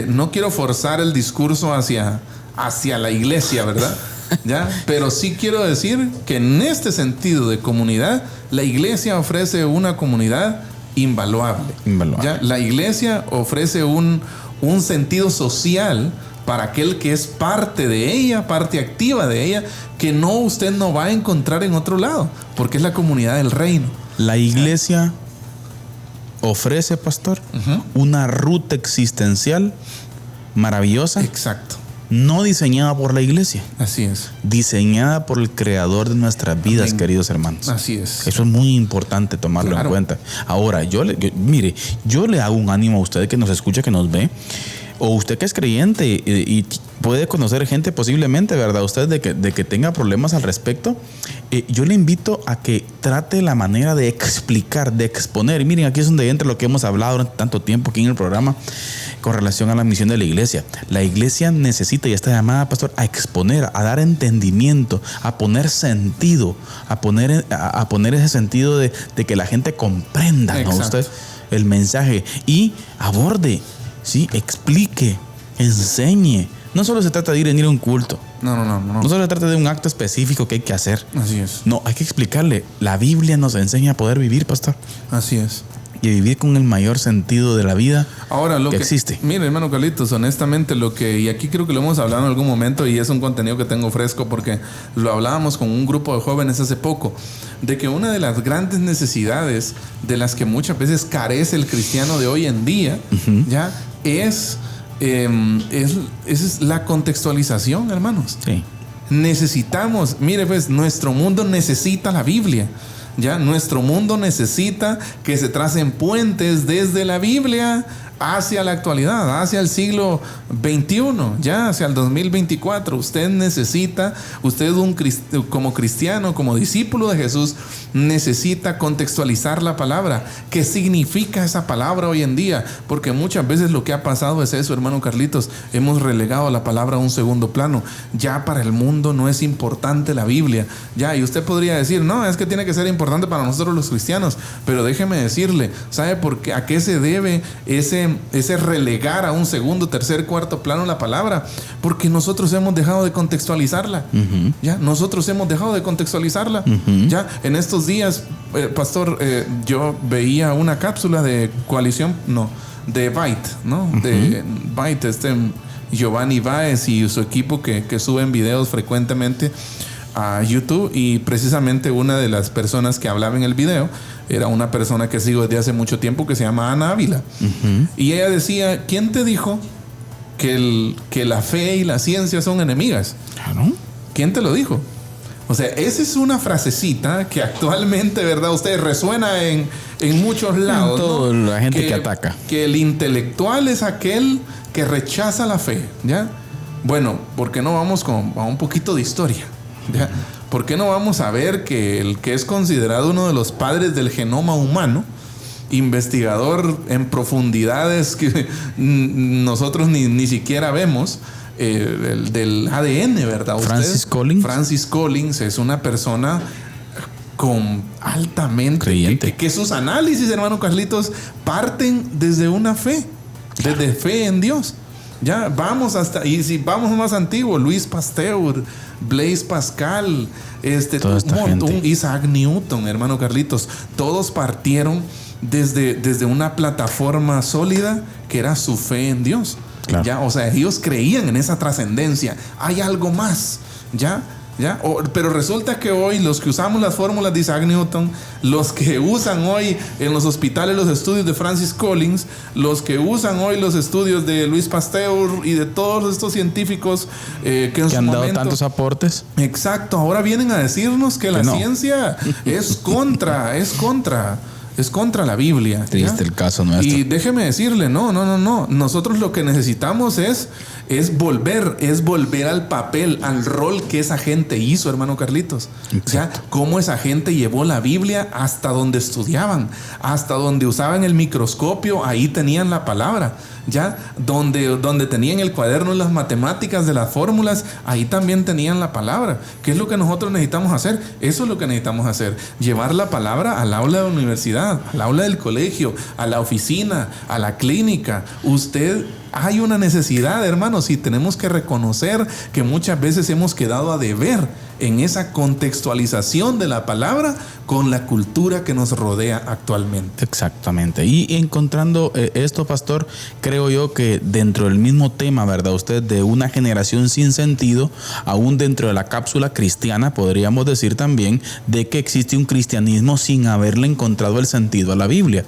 no quiero forzar el discurso hacia la iglesia, ¿verdad? ¿Ya? Pero sí quiero decir que en este sentido de comunidad, la iglesia ofrece una comunidad invaluable. ¿Ya? La iglesia ofrece un sentido social para aquel que es parte de ella, parte activa de ella, que usted no va a encontrar en otro lado, porque es la comunidad del reino. La iglesia ofrece, pastor, una ruta existencial maravillosa. Exacto. No diseñada por la iglesia. Así es. Diseñada por el creador de nuestras vidas, queridos hermanos. Así es. Eso es muy importante tomarlo en cuenta. Ahora, yo le hago un ánimo a usted que nos escucha, que nos ve. o usted que es creyente y puede conocer gente posiblemente, ¿verdad? Usted de que tenga problemas al respecto, yo le invito a que trate la manera de explicar, de exponer. Y miren, aquí es donde entra lo que hemos hablado durante tanto tiempo aquí en el programa con relación a la misión de la iglesia. La iglesia necesita y está llamada, pastor, a exponer, a dar entendimiento, a poner sentido, a poner ese sentido de que la gente comprenda, ¿no? Usted el mensaje y aborde, ¿sí? Explique, enseñe. No solo se trata de ir a un culto. No solo se trata de un acto específico que hay que hacer. Así es. No, hay que explicarle. La Biblia nos enseña a poder vivir, pastor. Así es. Y vivir con el mayor sentido de la vida ahora, lo que existe. Mire, hermano Carlitos, honestamente y aquí creo que lo hemos hablado en algún momento y es un contenido que tengo fresco porque lo hablábamos con un grupo de jóvenes hace poco, de que una de las grandes necesidades de las que muchas veces carece el cristiano de hoy en día, ya es la contextualización, hermanos. Sí. Necesitamos, mire pues, nuestro mundo necesita la Biblia. Ya, nuestro mundo necesita que se tracen puentes desde la Biblia hacia la actualidad, hacia el siglo XXI, ya hacia el 2024. Usted como cristiano, como discípulo de Jesús, necesita contextualizar la palabra. ¿Qué significa esa palabra hoy en día? Porque muchas veces lo que ha pasado es eso, hermano Carlitos. Hemos relegado la palabra a un segundo plano. Ya para el mundo no es importante la Biblia. Ya, y usted podría decir, no, es que tiene que ser importante para nosotros los cristianos. Pero déjeme decirle, ¿sabe por qué? ¿A qué se debe ese relegar a un segundo, tercer, cuarto plano la palabra? Porque nosotros hemos dejado de contextualizarla. Ya, nosotros hemos dejado de contextualizarla. Ya, en estos días, pastor, yo veía una cápsula de de Byte, ¿no? De Byte, Giovanni Báez y su equipo que suben videos frecuentemente a YouTube, y precisamente una de las personas que hablaba en el video era una persona que sigo desde hace mucho tiempo que se llama Ana Ávila. Y ella decía, ¿quién te dijo que la fe y la ciencia son enemigas? Claro. ¿Quién te lo dijo? O sea, esa es una frasecita que actualmente, ¿verdad? Usted resuena en muchos lados. Toda la gente que ataca. Que el intelectual es aquel que rechaza la fe, ¿ya? Bueno, ¿por qué no vamos a un poquito de historia? ¿Ya? ¿Por qué no vamos a ver que el que es considerado uno de los padres del genoma humano, investigador en profundidades que nosotros ni siquiera vemos, del ADN, ¿verdad? Francis Collins es una persona con altamente creyente, que sus análisis, hermano Carlitos, parten desde una fe, desde fe en Dios. Ya vamos y si vamos más antiguo, Luis Pasteur, Blaise Pascal, Isaac Newton, hermano Carlitos, todos partieron desde una plataforma sólida que era su fe en Dios. Claro. Ya, o sea, ellos creían en esa trascendencia. Hay algo más, ¿ya? Pero resulta que hoy los que usamos las fórmulas de Isaac Newton, los que usan hoy en los hospitales los estudios de Francis Collins, los que usan hoy los estudios de Luis Pasteur y de todos estos científicos que han dado tantos aportes. Exacto, ahora vienen a decirnos que la ciencia es contra la Biblia. Triste el caso nuestro. Y déjeme decirle, no. Nosotros lo que necesitamos es volver al papel, al rol que esa gente hizo, hermano Carlitos. Exacto. Cómo esa gente llevó la Biblia hasta donde estudiaban, hasta donde usaban el microscopio, ahí tenían la palabra. Ya, donde tenían el cuaderno de las matemáticas, de las fórmulas, ahí también tenían la palabra. ¿Qué es lo que nosotros necesitamos hacer? Eso es lo que necesitamos hacer. Llevar la palabra al aula de la universidad, al aula del colegio, a la oficina, a la clínica. Hay una necesidad, hermanos, y tenemos que reconocer que muchas veces hemos quedado a deber en esa contextualización de la palabra con la cultura que nos rodea actualmente. Exactamente. Y encontrando esto, pastor, creo yo que dentro del mismo tema, ¿verdad? Usted, de una generación sin sentido, aún dentro de la cápsula cristiana, podríamos decir también de que existe un cristianismo sin haberle encontrado el sentido a la Biblia.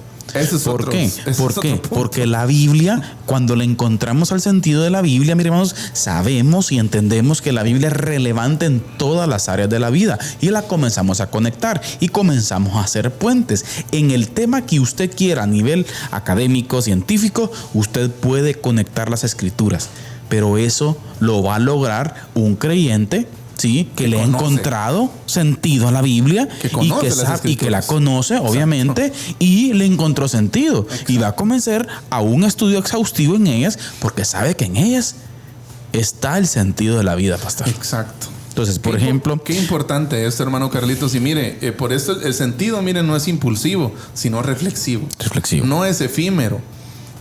¿Por qué? Porque la Biblia, cuando le encontramos al sentido de la Biblia, mis hermanos, sabemos y entendemos que la Biblia es relevante en todas las áreas de la vida y la comenzamos a conectar y comenzamos a hacer puentes. En el tema que usted quiera a nivel académico, científico, usted puede conectar las escrituras, pero eso lo va a lograr un creyente, sí, que le ha encontrado sentido a la Biblia y que la conoce, obviamente. Exacto. Y le encontró sentido. Exacto. Y va a comenzar a un estudio exhaustivo en ellas porque sabe que en ellas está el sentido de la vida, pastor. Exacto. Entonces, por ejemplo... Qué importante esto, hermano Carlitos. Y mire, por esto el sentido, mire, no es impulsivo, sino reflexivo. Reflexivo. No es efímero,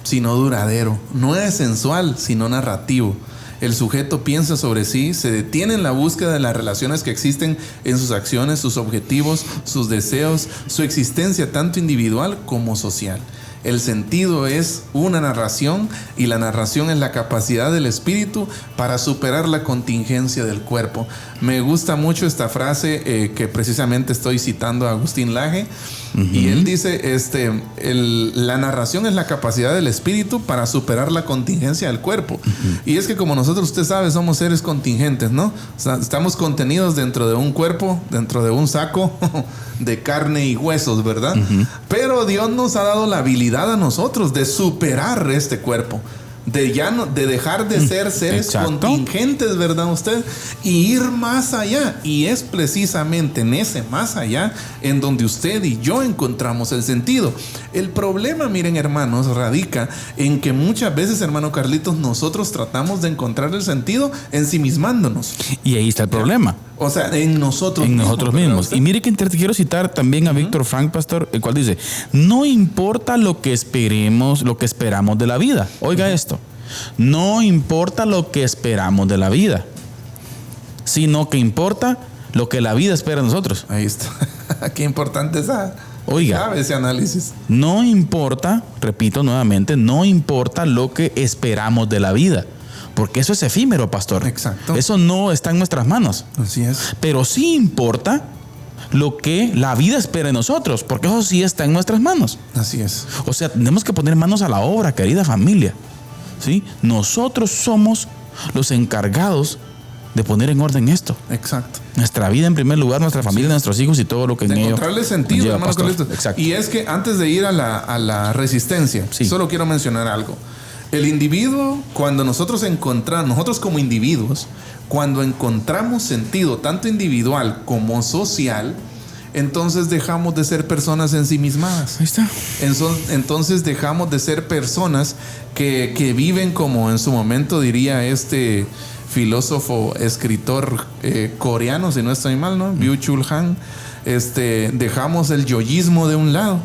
sino duradero. No es sensual, sino narrativo. El sujeto piensa sobre sí, se detiene en la búsqueda de las relaciones que existen en sus acciones, sus objetivos, sus deseos, su existencia tanto individual como social. El sentido es una narración y la narración es la capacidad del espíritu para superar la contingencia del cuerpo. Me gusta mucho esta frase que precisamente estoy citando a Agustín Laje. Y él dice, la narración es la capacidad del espíritu para superar la contingencia del cuerpo. Y es que como nosotros, usted sabe, somos seres contingentes, ¿no? O sea, estamos contenidos dentro de un cuerpo, dentro de un saco de carne y huesos, ¿verdad? Pero Dios nos ha dado la habilidad a nosotros de superar este cuerpo. De dejar de ser seres contingentes, ¿verdad usted? Y ir más allá. Y es precisamente en ese más allá en donde usted y yo encontramos el sentido. El problema, miren, hermanos, radica en que muchas veces, hermano Carlitos, nosotros tratamos de encontrar el sentido ensimismándonos. Y ahí está el problema. O sea, en nosotros mismos. Y mire que quiero citar también a Víctor Frank, pastor, el cual dice: no importa lo que esperamos de la vida. Oiga esto. No importa lo que esperamos de la vida, sino que importa lo que la vida espera de nosotros. Ahí está. Qué importante ese análisis. No importa, repito nuevamente, no importa lo que esperamos de la vida. Porque eso es efímero, pastor. Exacto. Eso no está en nuestras manos. Así es. Pero sí importa lo que la vida espera de nosotros, porque eso sí está en nuestras manos. Así es. O sea, tenemos que poner manos a la obra, querida familia. ¿Sí? Nosotros somos los encargados de poner en orden esto. Exacto. Nuestra vida en primer lugar, nuestra familia, nuestros hijos y todo lo que en ello. Encontrarle sentido, lleva, hermano Carlitos. Exacto. Y es que antes de ir a la resistencia, solo quiero mencionar algo. El individuo, cuando nosotros como individuos, cuando encontramos sentido tanto individual como social, entonces dejamos de ser personas ensimismadas. Ahí está. Entonces dejamos de ser personas que viven como en su momento diría este filósofo, escritor coreano, si no estoy mal, ¿no? Byung-Chul Han. Dejamos el yoísmo de un lado.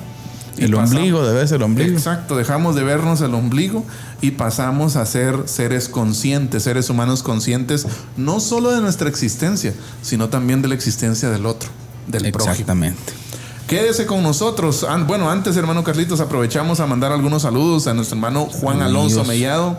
Ombligo, debe ser el ombligo. Exacto, dejamos de vernos el ombligo y pasamos a ser seres conscientes, seres humanos conscientes, no solo de nuestra existencia, sino también de la existencia del otro, del prójimo. Exactamente. Quédese con nosotros. Bueno, antes, hermano Carlitos, aprovechamos a mandar algunos saludos a nuestro hermano Juan Alonso Mellado.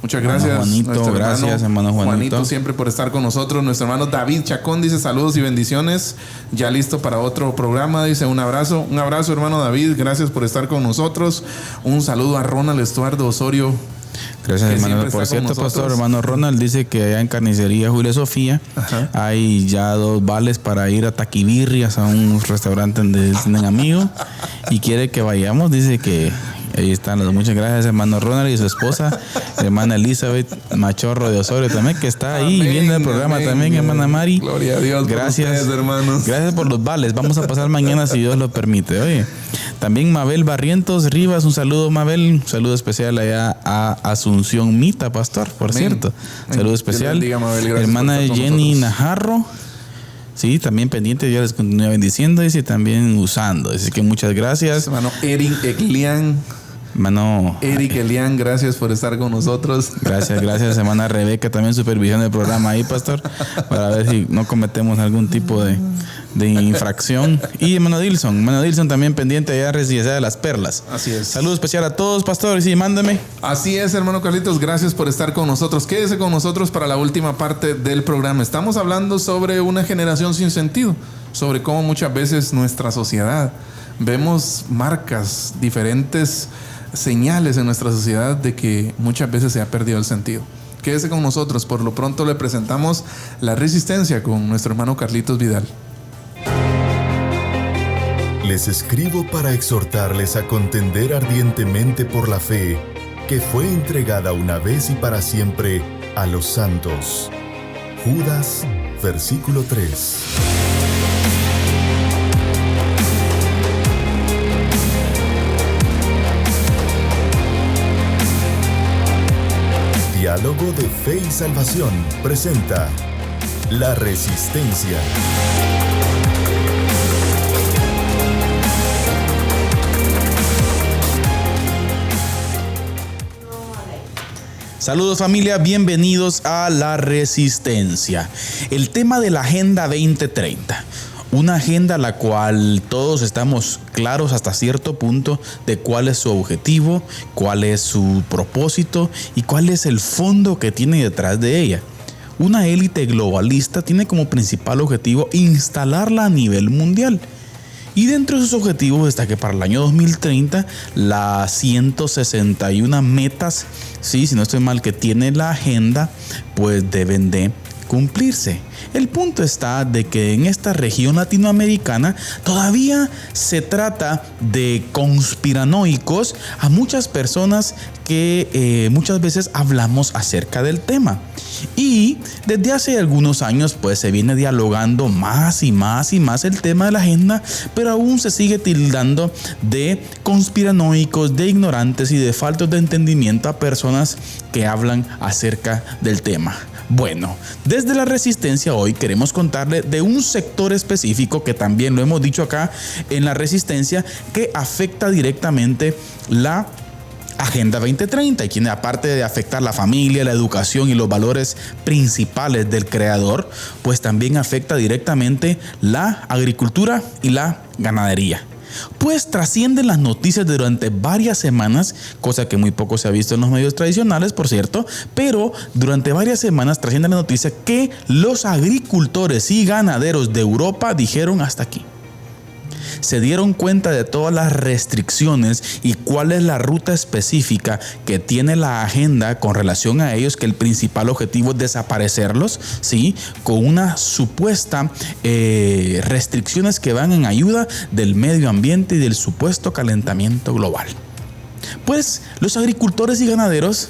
Muchas gracias. Juanito, gracias, hermano Juanito, siempre por estar con nosotros. Nuestro hermano David Chacón dice saludos y bendiciones. Ya listo para otro programa. Dice un abrazo, hermano David. Gracias por estar con nosotros. Un saludo a Ronald Estuardo Osorio. Gracias, hermano. Por cierto, pastor, hermano Ronald dice que allá en Carnicería Julia Sofía hay ya 2 vales para ir a taquibirrias, a un restaurante donde tienen amigos y quiere que vayamos. Dice que ahí están los. Muchas gracias, hermano Ronald y su esposa, hermana Elizabeth Machorro de Osorio también, que está ahí viendo el programa también, hermana Mari. Gloria a Dios. Gracias, por ustedes, hermanos. Gracias por los vales. Vamos a pasar mañana si Dios lo permite. Oye, también Mabel Barrientos Rivas, un saludo, Mabel. Un saludo especial allá a Asunción Mita, pastor, por cierto. Saludo especial. Bendiga, Mabel, hermana Jenny Najarro. Sí, también pendiente, ya les continúa bendiciendo y también usando. Así que muchas gracias. Hermano Eric Eklian. Eric Elian, gracias por estar con nosotros. Gracias, hermana Rebeca, también supervisión del programa ahí, pastor, para ver si no cometemos algún tipo de infracción. Y hermano Dilson también pendiente allá Residencia de las Perlas. Así es. Saludo especial a todos, pastor, y sí, mándame. Así es, hermano Carlitos, gracias por estar con nosotros. Quédese con nosotros para la última parte del programa. Estamos hablando sobre una generación sin sentido, sobre cómo muchas veces nuestra sociedad vemos marcas, diferentes señales en nuestra sociedad de que muchas veces se ha perdido el sentido. Quédese con nosotros, por lo pronto le presentamos La Resistencia con nuestro hermano Carlitos Vidal. Les escribo para exhortarles a contender ardientemente por la fe que fue entregada una vez y para siempre a los santos. Judas, versículo 3. Diálogo de Fe y Salvación presenta La Resistencia. Saludos familia, bienvenidos a La Resistencia. El tema de la Agenda 2030. Una agenda a la cual todos estamos claros hasta cierto punto de cuál es su objetivo, cuál es su propósito y cuál es el fondo que tiene detrás de ella. Una élite globalista tiene como principal objetivo instalarla a nivel mundial. Y dentro de sus objetivos está que para el año 2030 las 161 metas, sí, si no estoy mal, que tiene la agenda, pues deben de cumplirse. El punto está de que en esta región latinoamericana todavía se trata de conspiranoicos a muchas personas que muchas veces hablamos acerca del tema. Y desde hace algunos años pues se viene dialogando más y más el tema de la agenda, pero aún se sigue tildando de conspiranoicos, de ignorantes y de faltos de entendimiento a personas que hablan acerca del tema. Bueno, desde La Resistencia hoy queremos contarle de un sector específico que también lo hemos dicho acá en La Resistencia, que afecta directamente la Agenda 2030 y quien, aparte de afectar la familia, la educación y los valores principales del creador, pues también afecta directamente la agricultura y la ganadería. Pues trascienden las noticias durante varias semanas, cosa que muy poco se ha visto en los medios tradicionales, por cierto, pero durante varias semanas trasciende la noticia que los agricultores y ganaderos de Europa dijeron hasta aquí. Se dieron cuenta de todas las restricciones y cuál es la ruta específica que tiene la agenda con relación a ellos, que el principal objetivo es desaparecerlos, ¿sí? Con una supuesta restricciones que van en ayuda del medio ambiente y del supuesto calentamiento global. Pues los agricultores y ganaderos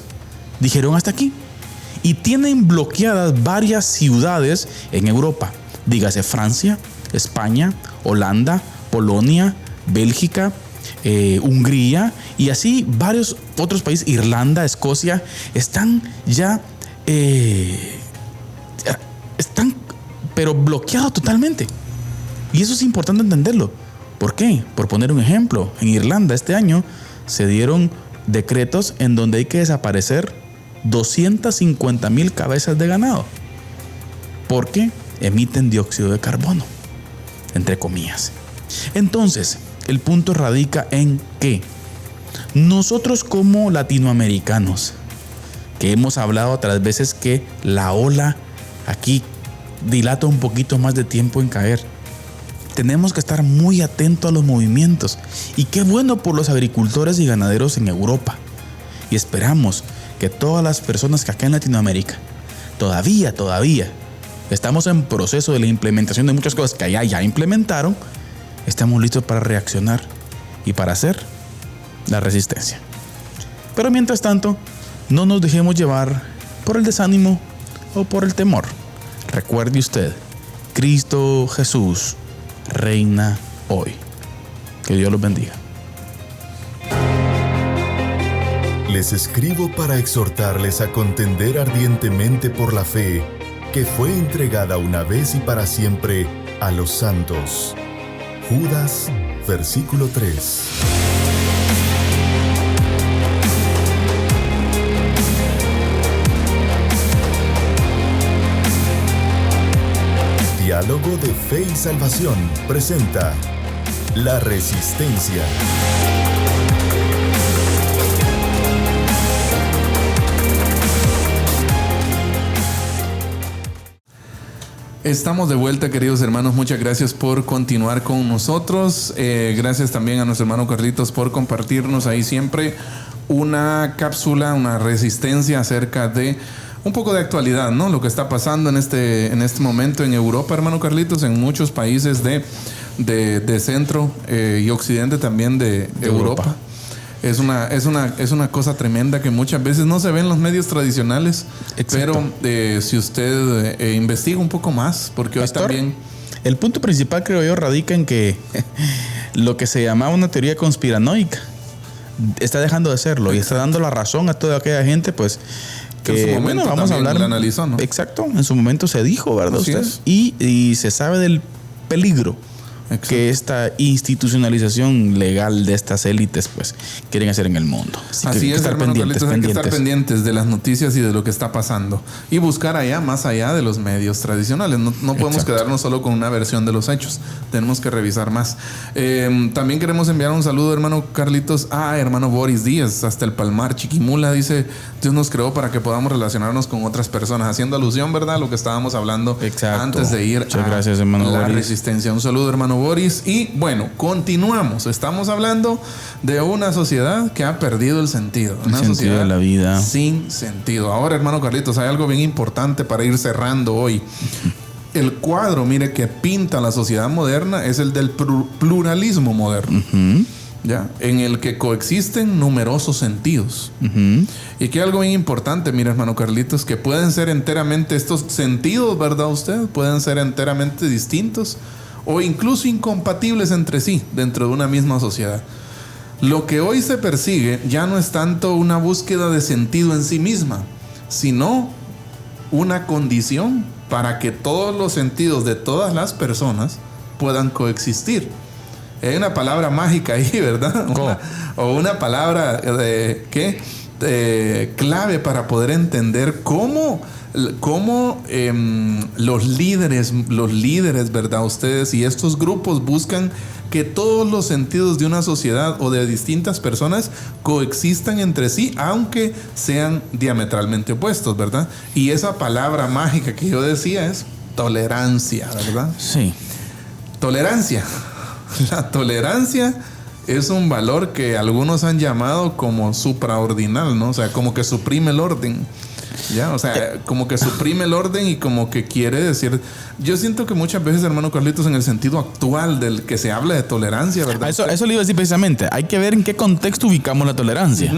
dijeron hasta aquí y tienen bloqueadas varias ciudades en Europa, dígase Francia, España, Holanda, Polonia, Bélgica, Hungría y así varios otros países, Irlanda, Escocia, están ya pero bloqueados totalmente. Y eso es importante entenderlo. ¿Por qué? Por poner un ejemplo, en Irlanda este año se dieron decretos en donde hay que desaparecer 250,000 cabezas de ganado porque emiten dióxido de carbono, entre comillas. Entonces, el punto radica en que nosotros como latinoamericanos, que hemos hablado otras veces que la ola aquí dilata un poquito más de tiempo en caer, tenemos que estar muy atentos a los movimientos. Y qué bueno por los agricultores y ganaderos en Europa. Y esperamos que todas las personas que acá en Latinoamérica todavía estamos en proceso de la implementación de muchas cosas que allá ya implementaron, estamos listos para reaccionar y para hacer la resistencia. Pero mientras tanto, no nos dejemos llevar por el desánimo o por el temor. Recuerde usted, Cristo Jesús reina hoy. Que Dios los bendiga. Les escribo para exhortarles a contender ardientemente por la fe que fue entregada una vez y para siempre a los santos. Judas, versículo 3. Diálogo de Fe y Salvación presenta La Resistencia. Estamos de vuelta, queridos hermanos. Muchas gracias por continuar con nosotros. Gracias también a nuestro hermano Carlitos por compartirnos ahí siempre una cápsula, una resistencia acerca de un poco de actualidad, ¿no? Lo que está pasando en este momento en Europa, hermano Carlitos, en muchos países de centro y occidente también de Europa. Es una cosa tremenda que muchas veces no se ve en los medios tradicionales. Exacto. Pero si usted investiga un poco más, porque Pastor, hoy también... El punto principal, creo yo, radica en que lo que se llamaba una teoría conspiranoica está dejando de serlo. Exacto. Y está dando la razón a toda aquella gente, pues... Que en su momento vamos a hablar. Lo analizó, ¿no? Exacto, en su momento se dijo, ¿verdad? Así usted? Es. Y se sabe del peligro. Exacto. Que esta institucionalización legal de estas élites pues quieren hacer en el mundo. Así es, hermano Carlitos, hay que estar pendientes de las noticias y de lo que está pasando y buscar más allá de los medios tradicionales. No podemos quedarnos solo con una versión de los hechos, tenemos que revisar más. También queremos enviar un saludo, hermano Carlitos, a hermano Boris Díaz, hasta el Palmar, Chiquimula. Dice: Dios nos creó para que podamos relacionarnos con otras personas, haciendo alusión, ¿verdad?, a lo que estábamos hablando. Exacto. Antes de ir gracias, hermano la Boris. Resistencia. Un saludo, hermano Boris. Y bueno, continuamos. Estamos hablando de una sociedad que ha perdido el sentido. Una sentido de la vida. Sin sentido. Ahora, hermano Carlitos, hay algo bien importante para ir cerrando hoy. El cuadro, mire, que pinta la sociedad moderna es el del pluralismo moderno. ¿Ya? En el que coexisten numerosos sentidos. Y que hay algo bien importante, mire, hermano Carlitos, que pueden ser enteramente estos sentidos, ¿verdad usted? Pueden ser enteramente distintos o incluso incompatibles entre sí dentro de una misma sociedad. Lo que hoy se persigue ya no es tanto una búsqueda de sentido en sí misma, sino una condición para que todos los sentidos de todas las personas puedan coexistir. Hay una palabra mágica ahí, ¿verdad? Una palabra clave para poder entender cómo los líderes, ¿verdad? Ustedes y estos grupos buscan que todos los sentidos de una sociedad o de distintas personas coexistan entre sí, aunque sean diametralmente opuestos, ¿verdad? Y esa palabra mágica que yo decía es tolerancia, ¿verdad? Sí. Tolerancia. La tolerancia es un valor que algunos han llamado como supraordinal, ¿no? O sea, como que suprime el orden. Ya, o sea, como que suprime el orden y como que quiere decir... Yo siento que muchas veces, hermano Carlitos, en el sentido actual del que se habla de tolerancia, ¿verdad? Eso le iba a decir precisamente. Hay que ver en qué contexto ubicamos la tolerancia.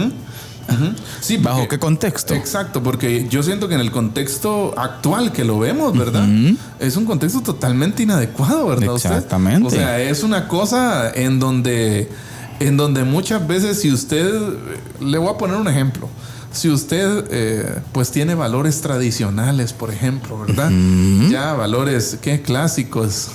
Sí, ¿bajo qué contexto? Exacto, porque yo siento que en el contexto actual que lo vemos, ¿verdad? Es un contexto totalmente inadecuado, ¿verdad? Exactamente. Usted? O sea, es una cosa en donde muchas veces, si usted... Le voy a poner un ejemplo. Si usted pues tiene valores tradicionales, por ejemplo, ¿verdad? Ya valores clásicos,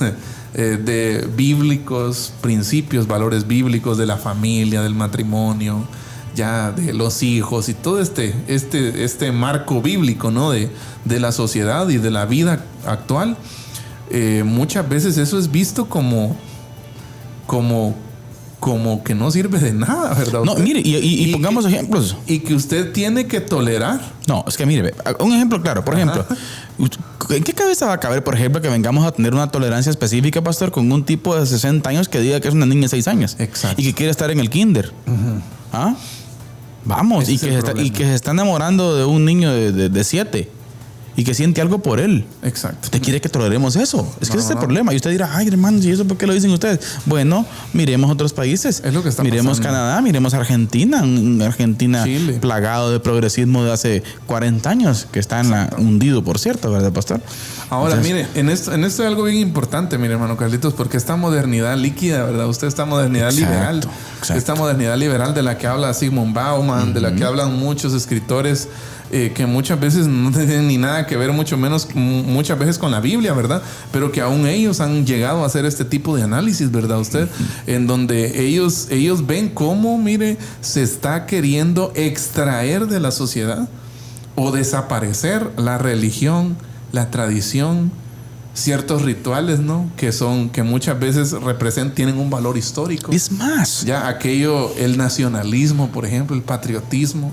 de bíblicos, principios, valores bíblicos de la familia, del matrimonio, ya de los hijos y todo este marco bíblico, ¿no? de la sociedad y de la vida actual. Muchas veces eso es visto como que no sirve de nada, ¿verdad? No, mire, y pongamos ejemplos. Y que usted tiene que tolerar. No, es que mire, un ejemplo claro. Por ejemplo, ¿en qué cabeza va a caber, por ejemplo, que vengamos a tener una tolerancia específica, pastor, con un tipo de 60 años que diga que es una niña de 6 años? Exacto. Y que quiere estar en el kinder. ¿Ah? Vamos, y que se está enamorando de un niño de 7. Y que siente algo por él. Exacto. ¿Usted quiere que toleremos eso? Es que ese es el problema. Y usted dirá, ay, hermanos, ¿y eso por qué lo dicen ustedes? Bueno, miremos otros países. Es lo que está miremos pasando. Canadá, miremos Argentina. Argentina Chile. Plagado de progresismo de hace 40 años, que está hundido, por cierto, ¿verdad, pastor? Ahora, mire, en esto hay algo bien importante, mire, hermano Carlitos, porque esta modernidad líquida, ¿verdad? Esta modernidad liberal. Exacto. Esta modernidad liberal de la que habla Zygmunt Bauman, de la que hablan muchos escritores, que muchas veces no tienen ni nada que ver, muchas veces con la Biblia, ¿verdad? Pero que aún ellos han llegado a hacer este tipo de análisis, ¿verdad usted? En donde ellos ven cómo, mire, se está queriendo extraer de la sociedad o desaparecer la religión, la tradición, ciertos rituales, ¿no? Que muchas veces tienen un valor histórico. Es más, Ya el nacionalismo, por ejemplo, el patriotismo.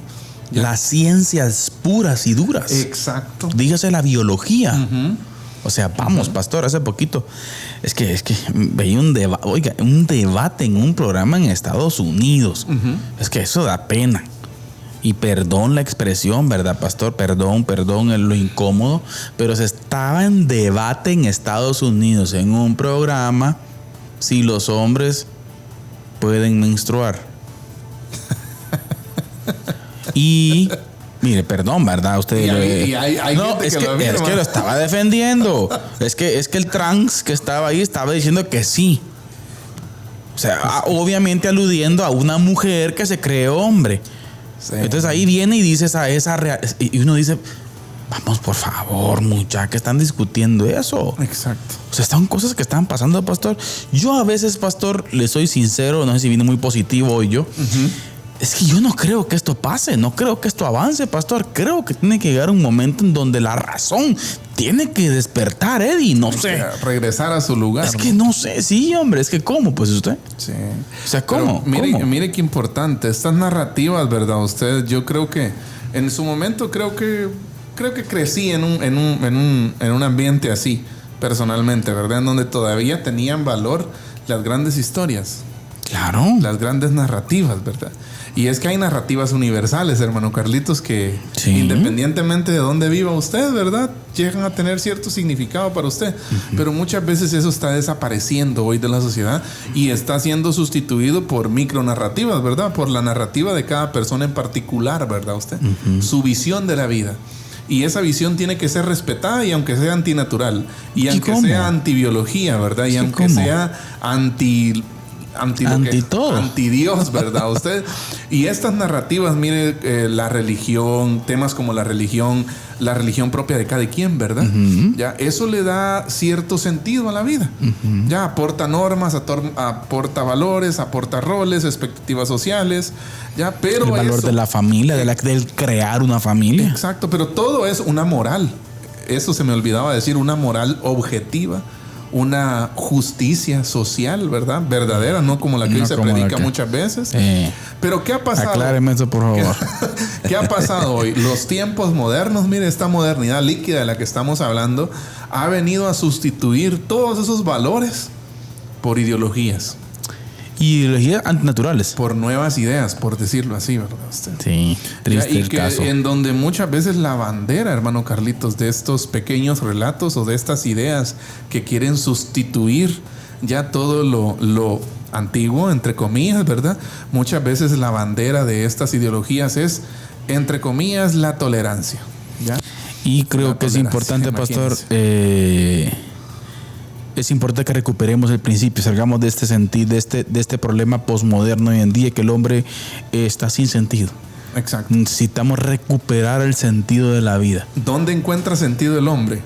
las ciencias puras y duras. Exacto. Dígase la biología. O sea, vamos, pastor, hace poquito, es que veía un debate en un programa en Estados Unidos. Es que eso da pena. Y perdón la expresión, ¿verdad, pastor? Perdón en lo incómodo, pero se estaba en debate en Estados Unidos, en un programa, si los hombres pueden menstruar. Y mire, perdón, ¿verdad? Usted hay no, gente es que lo es que lo estaba defendiendo. Es que el trans que estaba ahí estaba diciendo que sí. O sea, obviamente aludiendo a una mujer que se cree hombre. Sí. Entonces ahí viene y dice y uno dice, vamos, por favor, muchachos, que están discutiendo eso. Exacto. O sea, están cosas que están pasando, pastor. Yo a veces, pastor, le soy sincero, no sé si viene muy positivo hoy yo. Es que yo no creo que esto pase, no creo que esto avance, pastor. Creo que tiene que llegar un momento en donde la razón tiene que despertar, Eddie. No sé. Regresar a su lugar. Es que no sé, sí, hombre. Es que ¿cómo? Pues usted. Sí. O sea, ¿cómo? Mire qué importante. Estas narrativas, ¿verdad? Usted, yo creo que en su momento creo que crecí en un ambiente así, personalmente, ¿verdad? En donde todavía tenían valor las grandes historias. Claro. Las grandes narrativas, ¿verdad? Y es que hay narrativas universales, hermano Carlitos, que sí, independientemente de dónde viva usted, ¿verdad?, llegan a tener cierto significado para usted. Pero muchas veces eso está desapareciendo hoy de la sociedad y está siendo sustituido por micronarrativas, ¿verdad? Por la narrativa de cada persona en particular, ¿verdad usted? Su visión de la vida. Y esa visión tiene que ser respetada, y aunque sea antinatural, y aunque sea antibiología, ¿verdad? Y aunque sea anti todo, anti Dios, ¿verdad? Usted. Y estas narrativas, mire, la religión, temas como la religión propia de cada quien, ¿verdad? Ya, eso le da cierto sentido a la vida. Ya, aporta normas, aporta valores, aporta roles, expectativas sociales, ya, pero el valor de la familia, del crear una familia. Exacto, pero todo es una moral. Eso se me olvidaba decir, una moral objetiva, una justicia social, ¿verdad? Verdadera, no como la que se predica muchas veces. Pero ¿qué ha pasado? Acláreme eso, por favor. ¿Qué ha pasado hoy? Los tiempos modernos, mire, esta modernidad líquida de la que estamos hablando ha venido a sustituir todos esos valores por ideologías. Ideologías antinaturales. Por nuevas ideas, por decirlo así, ¿verdad? Sí, triste el caso. En donde muchas veces la bandera, hermano Carlitos, de estos pequeños relatos o de estas ideas que quieren sustituir ya todo lo antiguo, entre comillas, ¿verdad? Muchas veces la bandera de estas ideologías es, entre comillas, la tolerancia, ¿ya? Y creo que es importante, pastor, es importante que recuperemos el principio, salgamos de este sentido, de este problema posmoderno hoy en día, que el hombre está sin sentido. Exacto. Necesitamos recuperar el sentido de la vida. ¿Dónde encuentra sentido el hombre?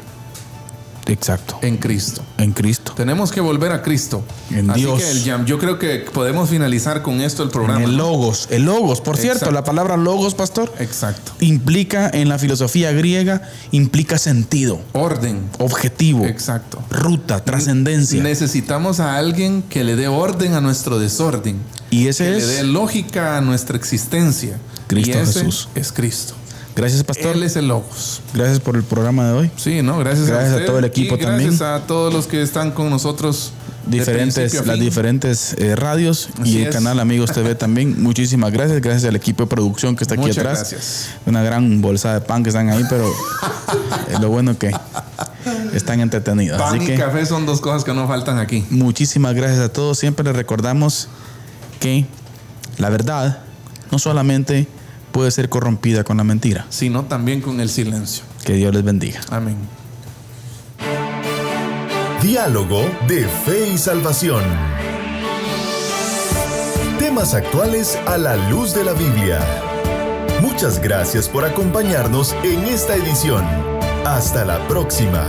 Exacto. En Cristo. En Cristo. Tenemos que volver a Cristo. En Así Dios. Que yo creo que podemos finalizar con esto el programa. En el logos. El logos, por cierto, Exacto. la palabra logos, pastor. Exacto. Implica, en la filosofía griega, implica sentido. Orden. Objetivo. Exacto. Ruta, trascendencia. Necesitamos a alguien que le dé orden a nuestro desorden. Y ese que es... le dé lógica a nuestra existencia. Cristo y ese Jesús. Es Cristo. Gracias, pastor. Él es el Logos. Gracias por el programa de hoy. Sí, ¿no? Gracias a usted. A todo el equipo y gracias también. Gracias a todos los que están con nosotros. Las diferentes radios. Así y el canal Amigos TV también. Muchísimas gracias. Gracias al equipo de producción que está aquí atrás. Gracias. Una gran bolsa de pan que están ahí, pero lo bueno que están entretenidos. Pan Así y café son dos cosas que no faltan aquí. Muchísimas gracias a todos. Siempre les recordamos que la verdad no solamente puede ser corrompida con la mentira, sino también con el silencio. Que Dios les bendiga. Amén. Diálogo de Fe y Salvación. Temas actuales a la luz de la Biblia. Muchas gracias por acompañarnos en esta edición. Hasta la próxima.